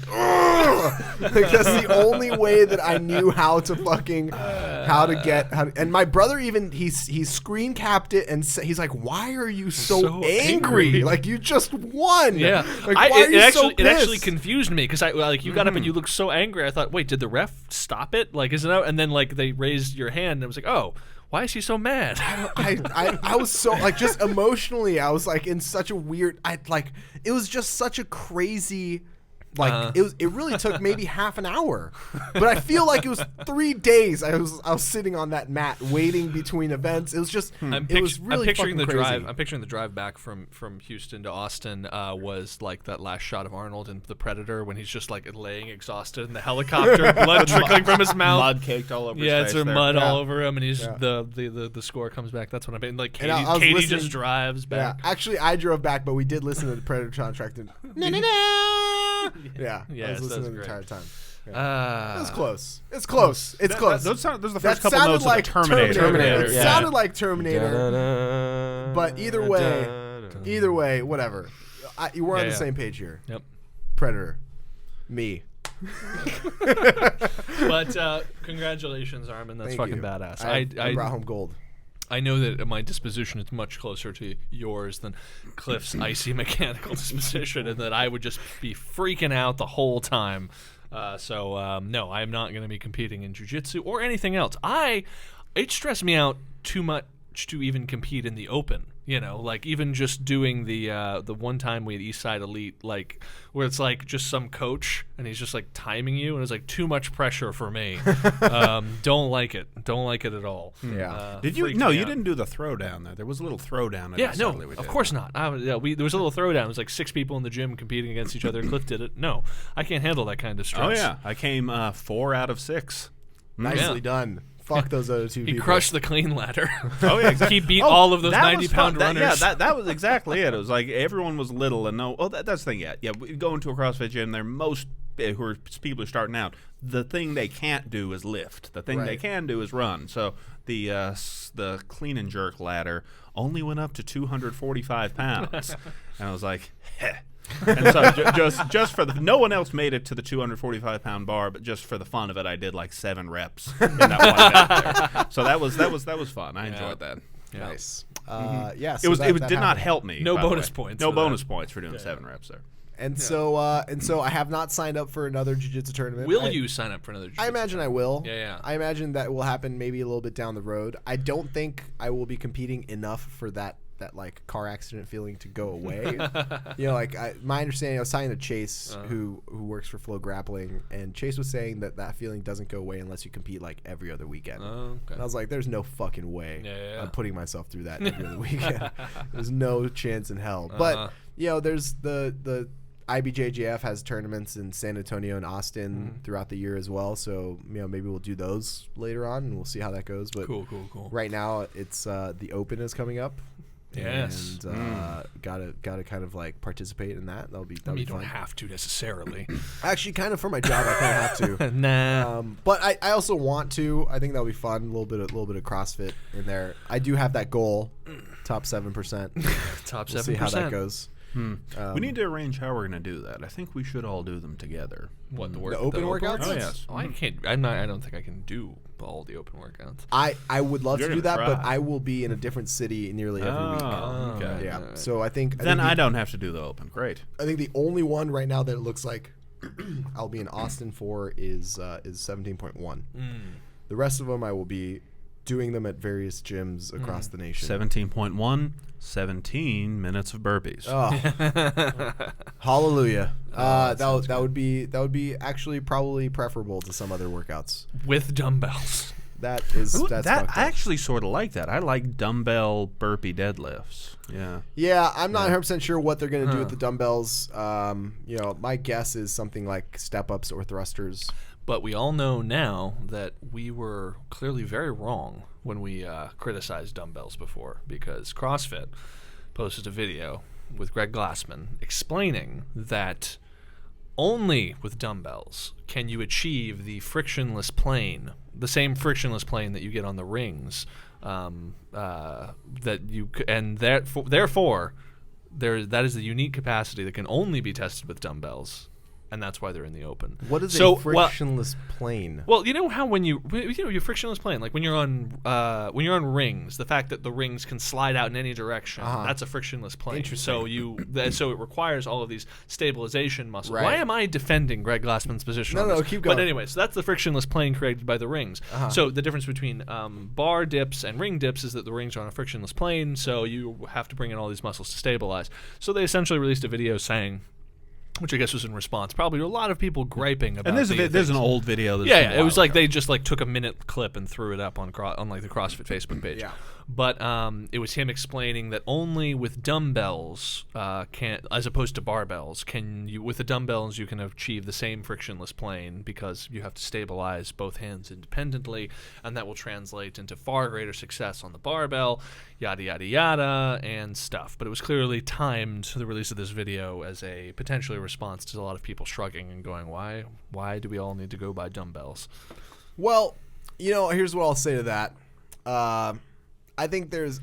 like that's the only way that I knew how to fucking and my brother even he screen capped it and he's like, "Why are you so angry? Like you just won." Yeah, like why are you so pissed? It actually confused me because you got up and you looked so angry. I thought, wait, did the ref stop it? Like, isn't that? And then like they raised your hand, and I was like, oh, why is he so mad? I was so like just emotionally, I was like in such a weird. It was just such a crazy. Like it really took maybe half an hour, but I feel like it was 3 days. I was sitting on that mat waiting between events. It was just it was really picturing the crazy. drive. I'm picturing the drive back from Houston to Austin was like that last shot of Arnold in The Predator when he's just like laying exhausted in the helicopter, blood trickling from his mouth, mud caked all over. Yeah, it's mud all over him, and he's the score comes back. That's what I mean. Like Katie just drives back. Yeah, actually, I drove back, but we did listen to the Predator soundtrack. Yeah, I was listening the entire time. Yeah. It was close. It's close. It's close. Those are the first couple notes like of Terminator. It sounded like Terminator. But either way, whatever. We're on the same page here. Yep. Predator. Me. But congratulations, Armen. That's Thank fucking you. badass. I brought home gold. I know that my disposition is much closer to yours than Cliff's icy mechanical disposition, and that I would just be freaking out the whole time. So no, I'm not going to be competing in jiu-jitsu or anything else. It stressed me out too much to even compete in the open. You know, like even just doing the one time we had Eastside Elite, like where it's like just some coach and he's just like timing you, and it's like too much pressure for me. Don't like it at all. Yeah. Did you? No, you didn't do the throwdown there. There was a little throwdown. Yeah, no, of course not. There was a little throwdown. It was like 6 people in the gym competing against each other. Cliff did it. No, I can't handle that kind of stress. Oh yeah, I came 4 out of 6. Nicely done. Fuck those other 2 people. He crushed the clean ladder. Oh yeah, exactly. He beat all of those 90-pound runners. That was exactly it. It was like everyone was little and no. Oh, that's the thing. Yeah. We go into a CrossFit gym. They're most people are starting out. The thing they can't do is lift. The thing they can do is run. So the clean and jerk ladder only went up to 245 pounds, and I was like, heh. And so just for no one else made it to the 245-pound bar, but just for the fun of it, I did like 7 reps in that 1 minute there. So that was fun. I enjoyed that. Yeah. Nice. Yeah. So it did not help me. No by the bonus way. points. No for bonus that. points for doing 7 reps there. And so I have not signed up for another jiu-jitsu tournament. Will you sign up for another jiu-jitsu? I imagine I will. Yeah. I imagine that will happen maybe a little bit down the road. I don't think I will be competing enough for that like car accident feeling to go away. You know, like my understanding, I was talking to Chase, who works for Flow Grappling, and Chase was saying that feeling doesn't go away unless you compete like every other weekend. Okay. And I was like, there's no fucking way I'm putting myself through that every other weekend. There's no chance in hell. But you know, there's the IBJJF has tournaments in San Antonio and Austin throughout the year as well. So, you know, maybe we'll do those later on and we'll see how that goes. But cool. Right now it's the Open is coming up. Yes. And gotta kind of like participate in that. That'll be You fun. don't have to necessarily. Actually, kind of for my job, I kind of have to. Nah. But I also want to. I think that'll be fun. A little bit of CrossFit in there. I do have that goal, top 7%. Top 7%. We'll see how that goes. We need to arrange how we're going to do that. I think we should all do them together. What the open workouts? Oh yes. Oh, I can't. I don't think I can do all the open workouts. I would love You're to do gonna that, try. but I will be in a different city nearly every week. Okay. Yeah. Alright. So I think Then I don't have to do the open. Great. I think the only one right now that it looks like I'll be in Austin for is 17.1. The rest of them I will be doing them at various gyms across the nation. 17.1, 17 minutes of burpees. Oh, hallelujah! that that would be actually probably preferable to some other workouts. With dumbbells. That's Ooh, fucked I up. actually sort of like that. I like dumbbell burpee deadlifts. Yeah. Yeah, I'm not 100% sure what they're gonna do with the dumbbells. You know, my guess is something like step ups or thrusters. But we all know now that we were clearly very wrong when we criticized dumbbells before, because CrossFit posted a video with Greg Glassman explaining that only with dumbbells can you achieve the frictionless plane, the same frictionless plane that you get on the rings, therefore that is the unique capacity that can only be tested with dumbbells. And that's why they're in the open. What is a frictionless plane? Well, you know how when your frictionless plane, like when you're on rings, the fact that the rings can slide out in any direction, that's a frictionless plane. Interesting. So it requires all of these stabilization muscles. Right. Why am I defending Greg Glassman's position? No, on this? keep going. But anyway, so that's the frictionless plane created by the rings. So the difference between bar dips and ring dips is that the rings are on a frictionless plane, so you have to bring in all these muscles to stabilize. So they essentially released a video saying, which I guess was in response probably to a lot of people griping about. And there's an old video. That's Yeah, it was like they just like took a minute clip and threw it up on like the CrossFit Facebook page. Yeah. But it was him explaining that only with dumbbells as opposed to barbells, with the dumbbells you can achieve the same frictionless plane because you have to stabilize both hands independently, and that will translate into far greater success on the barbell, yada yada yada, and stuff. But it was clearly timed, the release of this video, as a potentially response to a lot of people shrugging and going, why do we all need to go buy dumbbells? Well, you know, here's what I'll say to that. I think this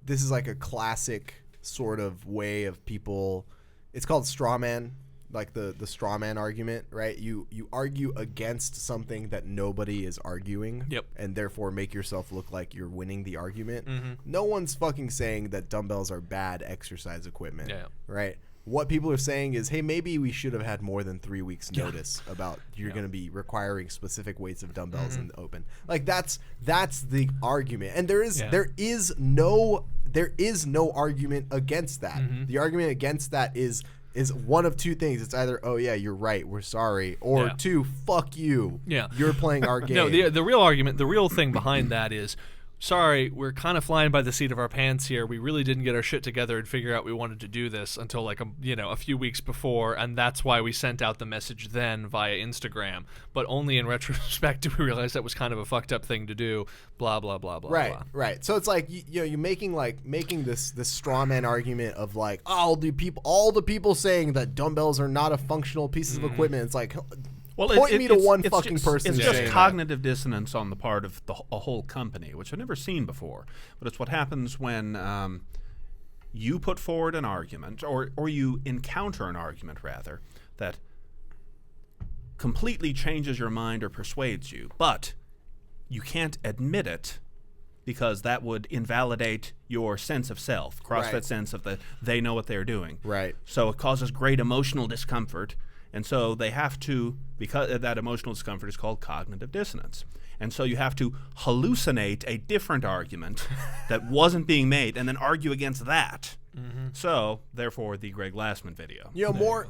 is like a classic sort of way of people. It's called straw man. like the straw man argument, right? You argue against something that nobody is arguing, and therefore make yourself look like you're winning the argument. No one's fucking saying that dumbbells are bad exercise equipment, right? What people are saying is, hey, maybe we should have had more than 3 weeks notice about you're going to be requiring specific weights of dumbbells in the open. Like that's the argument, and there is no argument against that. The argument against that is one of two things. It's either, oh yeah, you're right, we're sorry, or two, fuck you. Yeah, you're playing our game. No, the real argument, the real thing behind that is, sorry, we're kind of flying by the seat of our pants here. We really didn't get our shit together and figure out we wanted to do this until like a few weeks before, and that's why we sent out the message then via Instagram. But only in retrospect do we realize that was kind of a fucked up thing to do. Blah blah blah blah. Right, blah. right. So it's like you're making this straw man argument of like, all the people saying that dumbbells are not a functional piece of equipment. It's like, well, point me to one fucking person. It's just cognitive dissonance on the part of a whole company, which I've never seen before. But it's what happens when you put forward an argument, or you encounter an argument, rather, that completely changes your mind or persuades you, but you can't admit it because that would invalidate your sense of self, CrossFit sense of they know what they're doing. Right. So it causes great emotional discomfort. And so they have to, because that emotional discomfort is called cognitive dissonance. And so you have to hallucinate a different argument that wasn't being made and then argue against that. So, therefore, the Greg Glassman video.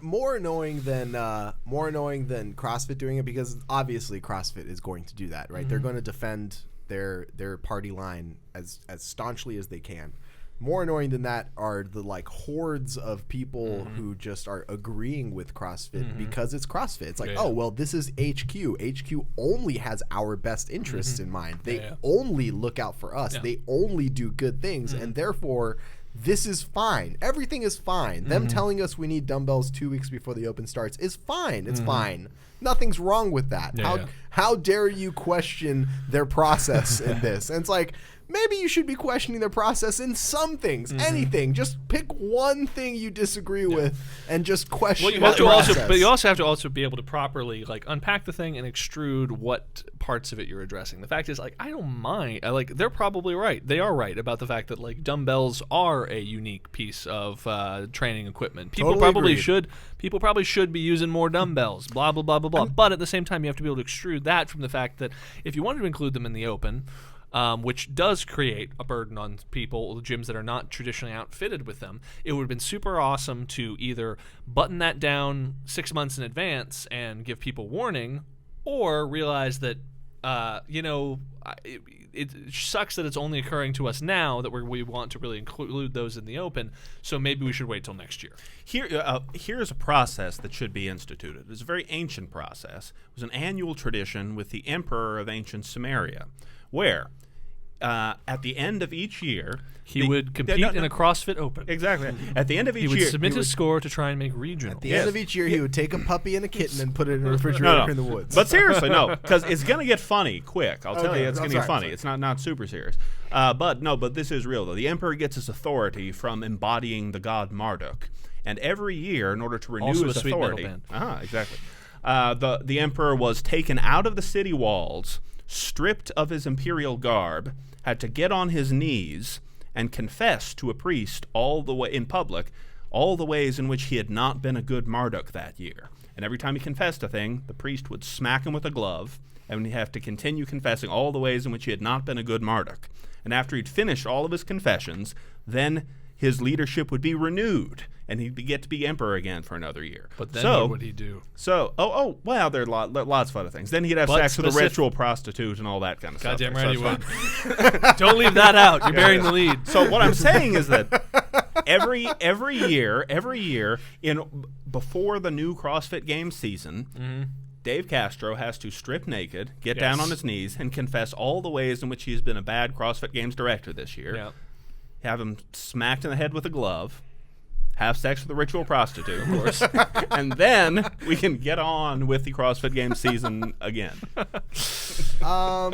More annoying than CrossFit doing it, because obviously CrossFit is going to do that, right? They're going to defend their party line as staunchly as they can. More annoying than that are the like hordes of people who just are agreeing with CrossFit because it's CrossFit. It's like, oh, well, this is HQ. HQ only has our best interests in mind. They only look out for us. They only do good things, and therefore this is fine. Everything is fine. Them telling us we need dumbbells 2 weeks before the open starts is fine. It's fine. Nothing's wrong with that. How dare you question their process in this? And it's like, maybe you should be questioning their process in some things, anything. Just pick one thing you disagree with and just question the process. But you also have to also be able to properly like unpack the thing and extrude what parts of it you're addressing. The fact is, like, I don't mind. They're probably right. They are right about the fact that like dumbbells are a unique piece of training equipment. People probably should be using more dumbbells. Blah blah blah blah blah. But at the same time, you have to be able to extrude that from the fact that if you wanted to include them in the open, which does create a burden on people, gyms that are not traditionally outfitted with them, it would have been super awesome to either button that down 6 months in advance and give people warning, or realize that, it sucks that it's only occurring to us now that we want to really include those in the open, so maybe we should wait till next year. Here's a process that should be instituted. It's a very ancient process. It was an annual tradition with the emperor of ancient Samaria, where at the end of each year, he would compete in a CrossFit Open. Exactly. At the end of each year, he would submit his score to try and make regional. At the end of each year, he would take a puppy and a kitten and put it in a refrigerator in the woods. But seriously, no, because it's going to get funny quick. I'll tell you, it's going to get funny. It's not super serious. But this is real, though. The emperor gets his authority from embodying the god Marduk. And every year, in order to renew also his a sweet authority... metal band. Exactly. The emperor was taken out of the city walls, stripped of his imperial garb, had to get on his knees and confess to a priest all the way in public all the ways in which he had not been a good Marduk that year. And every time he confessed a thing, the priest would smack him with a glove, and he'd have to continue confessing all the ways in which he had not been a good Marduk. And after he'd finished all of his confessions, then his leadership would be renewed, and he'd get to be emperor again for another year. But then what would he do? Well, there are lots of other things. Then he'd have sex with a ritual prostitute and all that kind of stuff. Goddamn right he would. Don't leave that out. You're burying the lead. So what I'm saying is that every year before the new CrossFit Games season, Dave Castro has to strip naked, get down on his knees, and confess all the ways in which he's been a bad CrossFit Games director this year. Yeah. Have him smacked in the head with a glove, have sex with a ritual prostitute, of course, and then we can get on with the CrossFit Games season again. I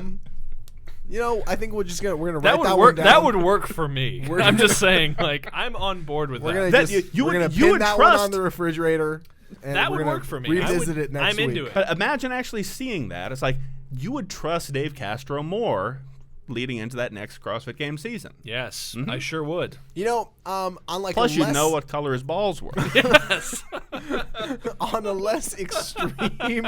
think we're gonna write that that one down. That would work for me. I'm just saying, like, I'm on board with that. We're gonna pin that one on the refrigerator. And That we're would gonna work for me. Revisit it next week. I'm into it. But imagine actually seeing that. It's like you would trust Dave Castro more leading into that next CrossFit Game season. Yes, I sure would. You know, on like Plus, a you'd less, know what color his balls were. Yes. on a less extreme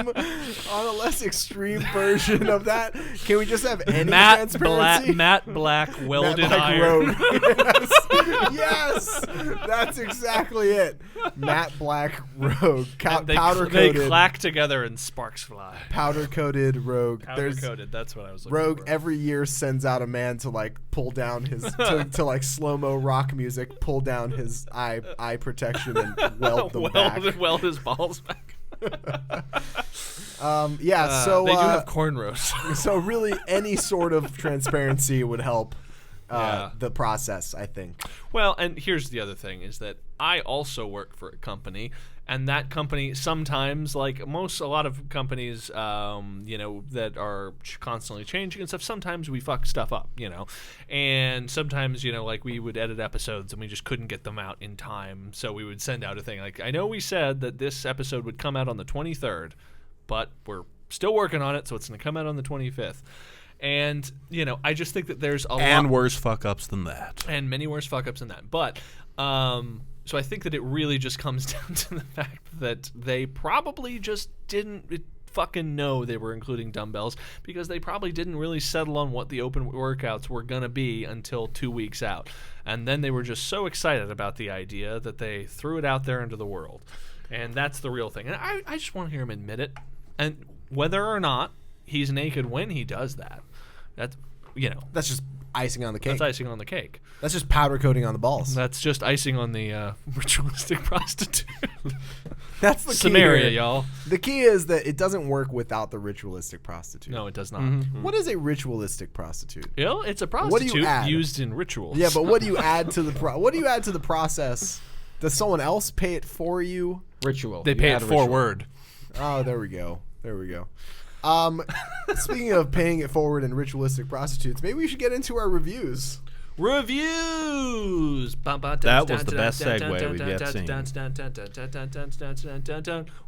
version of that. Can we just have any transparency? Matte black welded Matte iron. Rogue. yes, that's exactly it. Matte black Rogue, They powder coated. clack together and sparks fly. Powder coated Rogue. Powder coated. That's what I was looking Rogue for. every year sends out a man to like pull down his to like slow-mo rock music, pull down his eye protection and weld them back. Weld his balls back. So they do have cornrows. so really any sort of transparency would help Yeah. the process, I think. Well, and here's the other thing is that I also work for a company, and that company sometimes, like a lot of companies, that are constantly changing and stuff, sometimes we fuck stuff up, and sometimes, like we would edit episodes and we just couldn't get them out in time, so we would send out a thing like, I know we said that this episode would come out on the 23rd, but we're still working on it, so it's going to come out on the 25th. And, I just think that there's a lot... And worse fuck-ups than that. And many worse fuck-ups than that. But, so I think that it really just comes down to the fact that they probably just didn't fucking know they were including dumbbells because they probably didn't really settle on what the open workouts were going to be until 2 weeks out. And then they were just so excited about the idea that they threw it out there into the world. And that's the real thing. And I just want to hear him admit it. And whether or not he's naked when he does that, that's That's just icing on the cake. that's icing on the cake. That's just powder coating on the balls. That's just icing on the ritualistic prostitute. That's the key Samaria, here. y'all. The key is that it doesn't work without the ritualistic prostitute. No, it does not. What is a ritualistic prostitute? It's a What do prostitute you add? used in rituals. Yeah, but what do you add to the process? Does someone else pay it for you? Ritual. they You pay add it a ritual. forward. Oh, there we go. Speaking of paying it forward and ritualistic prostitutes, maybe we should get into our reviews. Reviews. That was the best segue we've yet seen.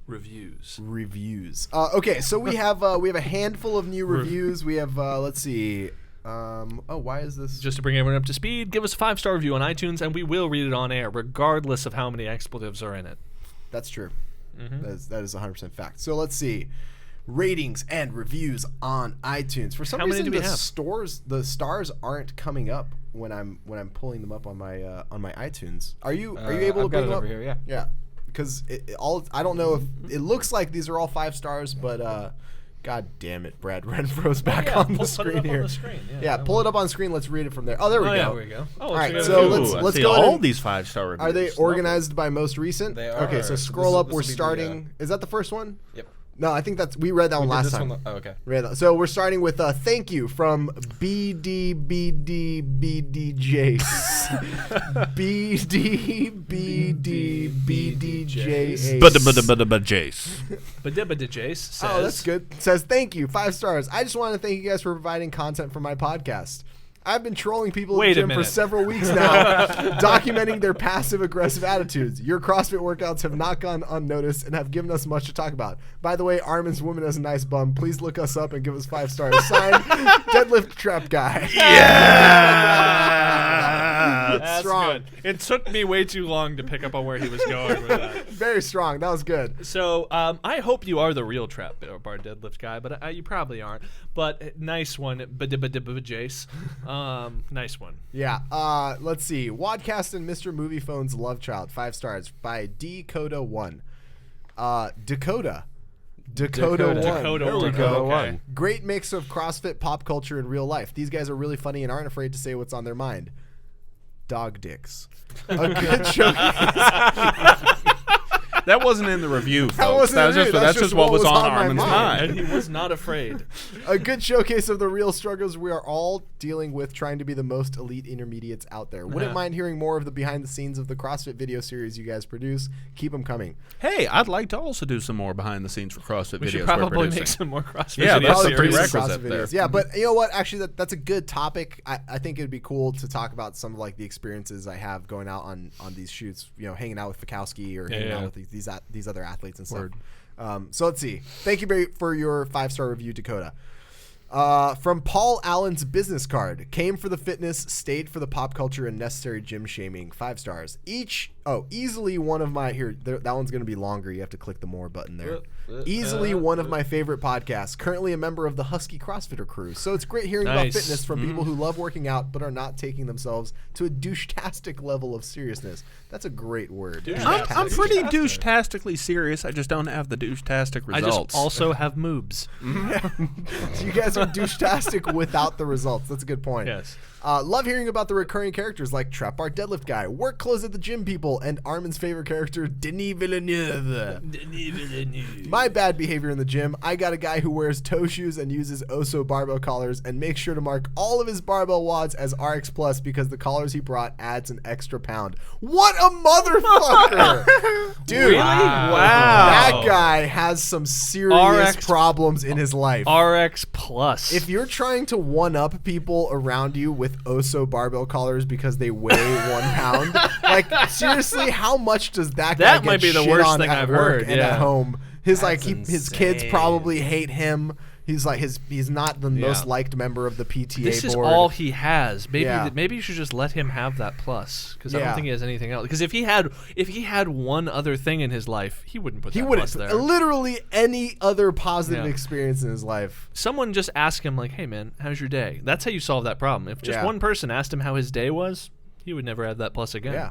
Reviews. Okay, so we have a handful of new reviews. We have let's see. Why is this? Just to bring everyone up to speed, give us a 5-star review on iTunes, and we will read it on air, regardless of how many expletives are in it. That's true. That is 100% fact. So let's see. Ratings and reviews on iTunes. For some How many reason, do we have? the stars aren't coming up when I'm pulling them up on my iTunes. Are you able to I've got bring it them over up? here, yeah. Yeah, because I don't know if it looks like these are all 5 stars, but God damn it, Brad Renfro's back on the screen here. Yeah, pull it up on screen. Let's read it from there. Oh, there we go. Yeah, there we go. Oh, All right, so so Ooh, let's I see go all ahead. these 5-star reviews. Are they organized by most recent? They are. Okay, so So scroll this up. will We're be the, starting. Is that the first one? Yep. No, I think we read that one last time. Okay. So we're starting with thank you from BDBDBDJs. BDBDBDJs. Jace. Jace says, Oh, that's good. Says thank you, 5 stars. I just want to thank you guys for providing content for my podcast. I've been trolling people in Wait the a gym for minute. several weeks now, documenting their passive-aggressive attitudes. Your CrossFit workouts have not gone unnoticed and have given us much to talk about. By the way, Armen's woman has a nice bum. Please look us up and give us 5 stars. Signed, Deadlift Trap Guy. Yeah. That's strong. good. It took me way too long to pick up on where he was going with that. Very strong. That was good. So I hope you are the real trap bar deadlift guy, but you probably aren't. But nice one, Jace. Nice one. Yeah. Let's see. Wadcast and Mr. Movie Phone's Love Child, 5 stars by Dakota1. Dakota 1. Dakota There we one. go. Okay. Great mix of CrossFit, pop culture, and real life. These guys are really funny and aren't afraid to say what's on their mind. Dog dicks. A good showcase. That wasn't in the review, folks. wasn't in the review. That's just what was on my Armen's mind. And mind. he was not afraid. A good showcase of the real struggles we are all dealing with trying to be the most elite intermediates out there. Wouldn't mind hearing more of the behind the scenes of the CrossFit video series you guys produce. Keep them coming. Hey, I'd like to also do some more behind the scenes for CrossFit We videos. should we're probably producing. make some more CrossFit Yeah, video that's a series. prerequisite CrossFit there. videos. Yeah, but you know what? Actually, that's a good topic. I think it would be cool to talk about some of like the experiences I have going out on these shoots. You know, hanging out with Fikowski or hanging out with these other athletes and stuff. So let's see. Thank you for your 5-star review, Dakota. From Paul Allen's business card, came for the fitness, stayed for the pop culture and necessary gym shaming. 5 stars. Easily one of my that one's going to be longer. You have to click the more button there. Easily one of my favorite podcasts. Currently a member of the Husky CrossFitter crew. So it's great hearing about fitness from people who love working out but are not taking themselves to a douche-tastic level of seriousness. That's a great word. I'm pretty douche-tastically serious. I just don't have the douche-tastic results. I just also have moobs. So you guys are douche-tastic without the results. That's a good point. Yes. Love hearing about the recurring characters like Trap Bar Deadlift Guy, Work Clothes at the Gym People, and Armen's favorite character, Denis Villeneuve. My bad behavior in the gym. I got a guy who wears toe shoes and uses Oso barbell collars and makes sure to mark all of his barbell wads as RX Plus because the collars he brought adds an extra pound. What a motherfucker! Dude, really? Wow. That guy has some serious problems in his life. RX Plus. If you're trying to one-up people around you with Oso barbell collars because they weigh 1 pound, like seriously, how much does that guy That get might be the shit worst on thing at I've work heard, and yeah. at home? His That's kids insane. probably hate him. He's like he's not the most liked member of the PTA This is board. all he has. Maybe you should just let him have that plus because I don't think he has anything else. Because if he had one other thing in his life, he wouldn't put that plus there. Literally any other positive experience in his life. Someone just ask him like, "Hey man, how's your day?" That's how you solve that problem. If just one person asked him how his day was, he would never have that plus again. Yeah.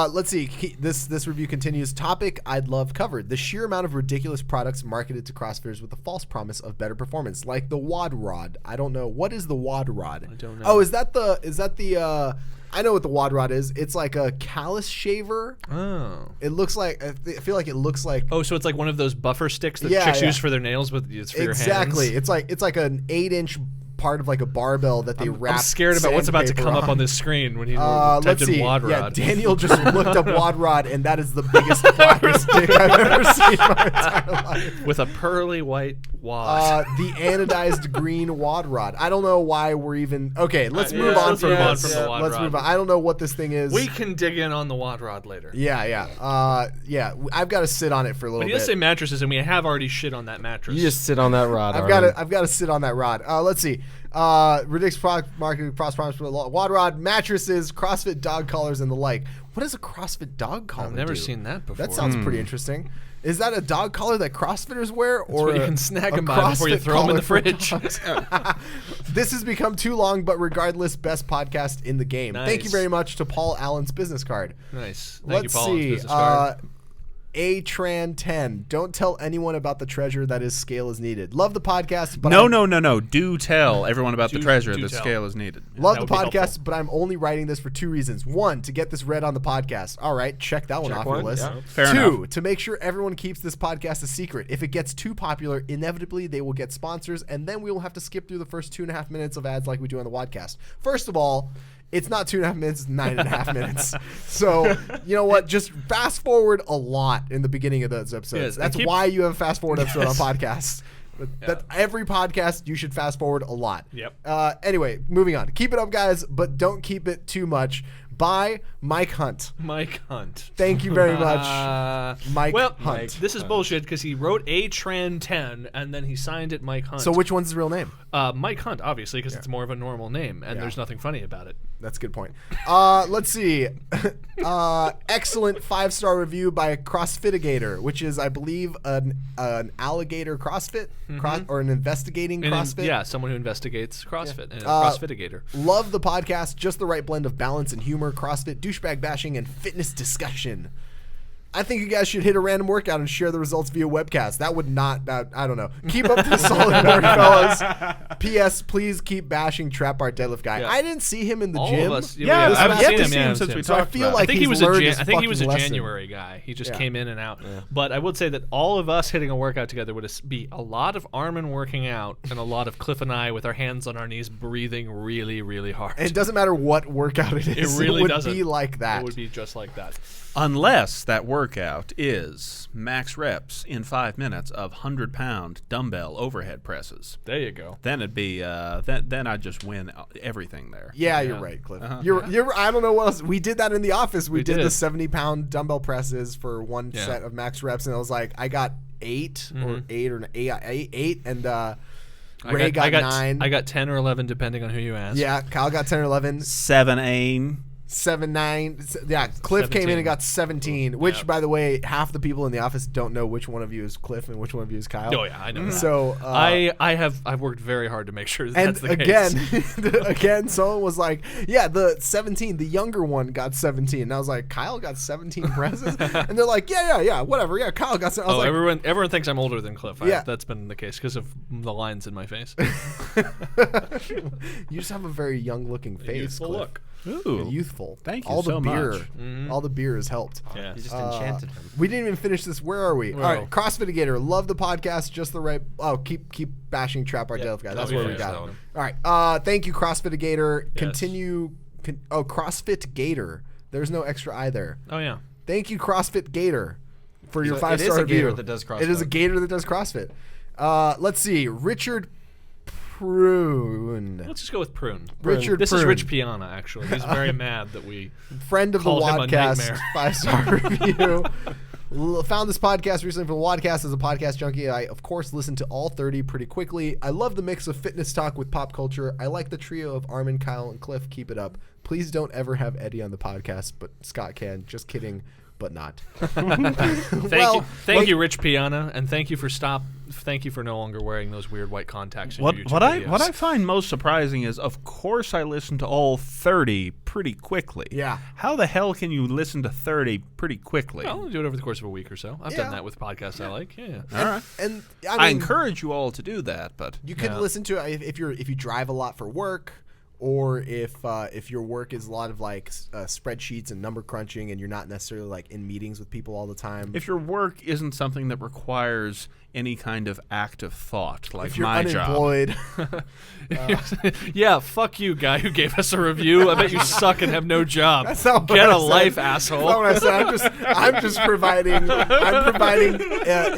Let's see. This review continues. Topic I'd love covered: the sheer amount of ridiculous products marketed to CrossFitters with the false promise of better performance, like the WOD Rod. I don't know what is the WOD Rod. I don't know. Oh, is that the? I know what the WOD Rod is. It's like a callus shaver. Oh. It looks like. I feel like it looks like. Oh, so it's like one of those buffer sticks that chicks use for their nails, but it's for your hands. Exactly. It's like an 8-inch part of like a barbell that they wrap. I'm scared about what's about to come up on this screen when he typed in WOD Rod. Yeah, Daniel just looked up WOD Rod, and that is the biggest flatter stick I've ever seen in my entire life. With a pearly white wad. The anodized green WOD Rod. I don't know why we're even. Okay, let's move on from let's this. move on from the WOD Let's Rod. move on. I don't know what this thing is. We can dig in on the WOD Rod later. Yeah. I've got to sit on it for a little But he bit. does say mattresses, and we have already shit on that mattress. You just sit on that rod. I've got to sit on that rod. Let's see. Ridiculous product marketing, cross promise for WOD Rod, mattresses, CrossFit dog collars, and the like. What does a CrossFit dog collar I've never do? seen that before. That sounds pretty interesting. Is that a dog collar that CrossFitters wear, or what you can snag a them by before you CrossFit throw them in the collar for fridge? dogs? This has become too long, but regardless, best podcast in the game. Nice. Thank you very much to Paul Allen's business card. Nice. Thank Let's you, Paul. see. Business card. Atran10. Don't tell anyone about the treasure that is scale is needed. Love the podcast, but No. Do tell everyone about the treasure. do The tell. scale is needed. Love That the would be podcast, helpful. but I'm only writing this for 2 reasons. 1, to get this read on the podcast. All right, check that one off your list. yeah. Fair 2, enough. to make sure everyone keeps this podcast a secret. If it gets too popular, inevitably they will get sponsors, and then we will have to skip through the first 2.5 minutes of ads like we do on the podcast. First of all, it's not 2.5 minutes, it's 9.5 minutes. So, you know what? Just fast forward a lot in the beginning of those episodes. Yes, That's keep- why you have a fast forward episode Yes. on podcasts. That every podcast you should fast forward a lot. Yep. Anyway, moving on. Keep it up, guys, but don't keep it too much. By Mike Hunt. Mike Hunt. Thank you very much, Mike well, Hunt. this is bullshit because he wrote Atran10 and then he signed it Mike Hunt. So which one's his real name? Mike Hunt, obviously, because it's more of a normal name and there's nothing funny about it. That's a good point. Let's see. Excellent 5-star review by CrossFitigator, which is, I believe, an alligator CrossFit or an investigating CrossFit. Someone who investigates CrossFit and a CrossFitigator. Love the podcast. Just the right blend of balance and humor, CrossFit, douchebag bashing, and fitness discussion. I think you guys should hit a random workout and share the results via webcast. That would not, I don't know. Keep up the solid work, fellas. P.S. Please keep bashing Trap Bar Deadlift Guy. Yeah. I didn't see him in the All gym. of us. Yeah, we I've haven't yet to seen see him him since we So I talked feel about like it. I think he's learned his I think he was a fucking lesson. January guy. He just came in and out. But I would say that all of us hitting a workout together would be a lot of Armen working out and a lot of Cliff and I with our hands on our knees breathing really, really hard. And it doesn't matter what workout it is. It really would doesn't. be like that. It would be just like that. Unless that workout workout is max reps in 5 minutes of 100-pound dumbbell overhead presses. There you go. Then it'd be then I'd just win everything there. Yeah, you're right, Cliff. You're I don't know what else. We did that in the office. We did the 70-pound dumbbell presses for one set of max reps, and I was like, I got 8 or 8, and Ray got 9. I got 10 or 11 depending on who you ask. Yeah, Kyle got 10 or 11. 7, 8. 7, 9. Yeah, Cliff 17. Came in and got 17, which, by the way, half the people in the office don't know which one of you is Cliff and which one of you is Kyle. Oh, yeah, I know that. So I've worked very hard to make sure that's the case. Again, someone was like, yeah, the 17, the younger one got 17. And I was like, Kyle got 17 presses? And they're like, yeah, whatever. Yeah, Kyle got 17. Everyone thinks I'm older than Cliff. Yeah. That's been the case because of the lines in my face. You just have a very young-looking face, youthful Cliff. look. Ooh. Youthful. Thank you all the so beer, much. All the beer has helped. Yeah. You just enchanted him. We didn't even finish this. Where are we? All right, CrossFitigator. Love the podcast. Just the right. Oh, keep bashing Trap Our Death Guy. That's where we got it. All right. Thank you, CrossFitigator. Yes. Continue. CrossFit Gator. There's no extra I there. Oh yeah. Thank you, CrossFit Gator, for your 5-star review. It is a gator that does CrossFit. It is a gator that does CrossFit. Let's see. Richard Prune. Let's just go with Prune. Richard This Prune. is Rich Piana, actually. He's very mad that we friend of the called him a Wadcast, nightmare. 5-star review. Found this podcast recently from the Wadcast as a podcast junkie. I, of course, listened to all 30 pretty quickly. I love the mix of fitness talk with pop culture. I like the trio of Armen, Kyle, and Cliff. Keep it up. Please don't ever have Eddie on the podcast, but Scott can. Just kidding, but not. Thank you, Rich Piana, and thank you for no longer wearing those weird white contacts in your YouTube videos. What I find most surprising is, of course, I listen to all 30 pretty quickly. Yeah. How the hell can you listen to 30 pretty quickly? Well, I'll do it over the course of a week or so. I've done that with podcasts I like. Yeah. All right. And I encourage you all to do that, but you could listen to it if you drive a lot for work, or if your work is a lot of like spreadsheets and number crunching, and you're not necessarily like in meetings with people all the time. If your work isn't something that requires any kind of active thought, like if you're my unemployed. Yeah, fuck you, guy who gave us a review. I bet you suck and have no job. That's not what Get I a said. life, asshole. That's not what I said. I'm just providing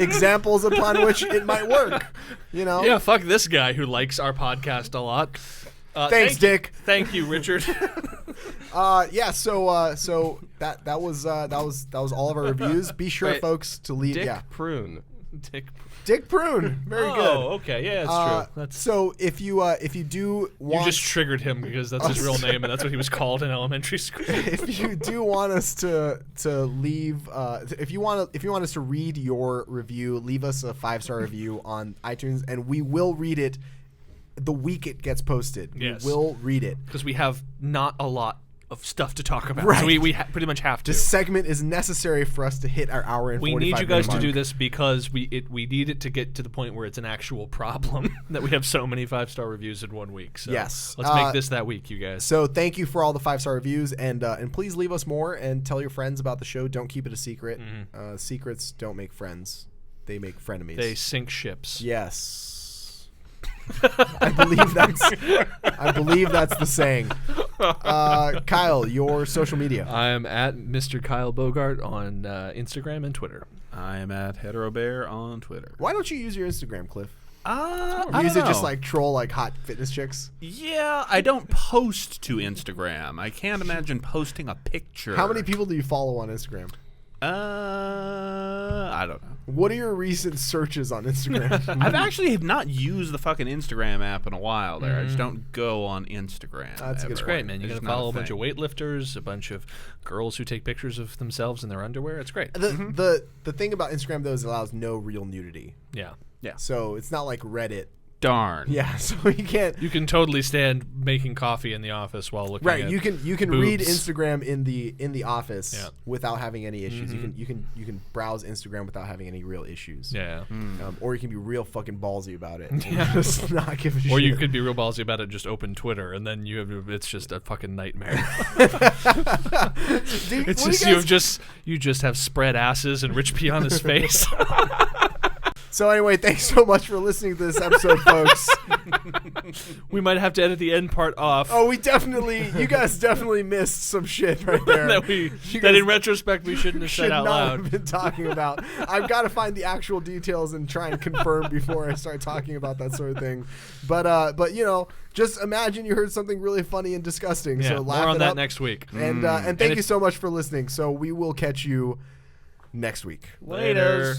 examples upon which it might work. You know. Yeah, fuck this guy who likes our podcast a lot. Thanks, Dick. Thank you, Richard. Yeah. So that was all of our reviews. Be sure, folks, to leave. Dick Prune. Dick Prune. Very good. Oh, okay. Yeah, that's true. So if you do want, you just triggered him because that's his real name and that's what he was called in elementary school. If you do want us to leave, if you want us to read your review, leave us a 5-star review on iTunes, and we will read it the week it gets posted. Yes. We will read it because we have not a lot of stuff to talk about. Right. So we pretty much have to. This segment is necessary for us to hit our hour and 45 We need you minute guys to mark. do this because we need it to get to the point where it's an actual problem that we have so many 5-star reviews in 1 week. So yes. Let's make this that week, you guys. So thank you for all the 5-star reviews, and please leave us more and tell your friends about the show. Don't keep it a secret. Secrets don't make friends; they make frenemies. They sink ships. Yes. I believe that's the saying. Kyle, your social media. I am at Mr. Kyle Bogart on Instagram and Twitter. I am at HeteroBear on Twitter. Why don't you use your Instagram, Cliff? I Use don't it just know. like troll like hot fitness chicks. Yeah, I don't post to Instagram. I can't imagine posting a picture. How many people do you follow on Instagram? I don't know. What are your recent searches on Instagram? I've actually have not used the fucking Instagram app in a while there. I just don't go on Instagram. That's ever. good. Great, man. You It's gotta not follow a bunch thing. of weightlifters, a bunch of girls who take pictures of themselves in their underwear. It's great. The thing about Instagram though is it allows no real nudity. Yeah. So it's not like Reddit. Darn. Yeah, so you can't. You can totally stand making coffee in the office while looking Right, at you can read boobs. Instagram in the office Yeah. without having any issues. You can browse Instagram without having any real issues. Yeah. Or you can be real fucking ballsy about it. And just not give a shit. Or you could be real ballsy about it and just open Twitter, and then it's just a fucking nightmare. Dude, It's what do just you just have spread asses and Rich Piana's face. So anyway, thanks so much for listening to this episode, folks. We might have to edit the end part off. Oh, you guys definitely missed some shit right there. that in retrospect we shouldn't have said out loud. Have been talking about. I've got to find the actual details and try and confirm before I start talking about that sort of thing. But you know, just imagine you heard something really funny and disgusting. Yeah, So laugh more on it that up. next week. And thank you so much for listening. So we will catch you next week. Later.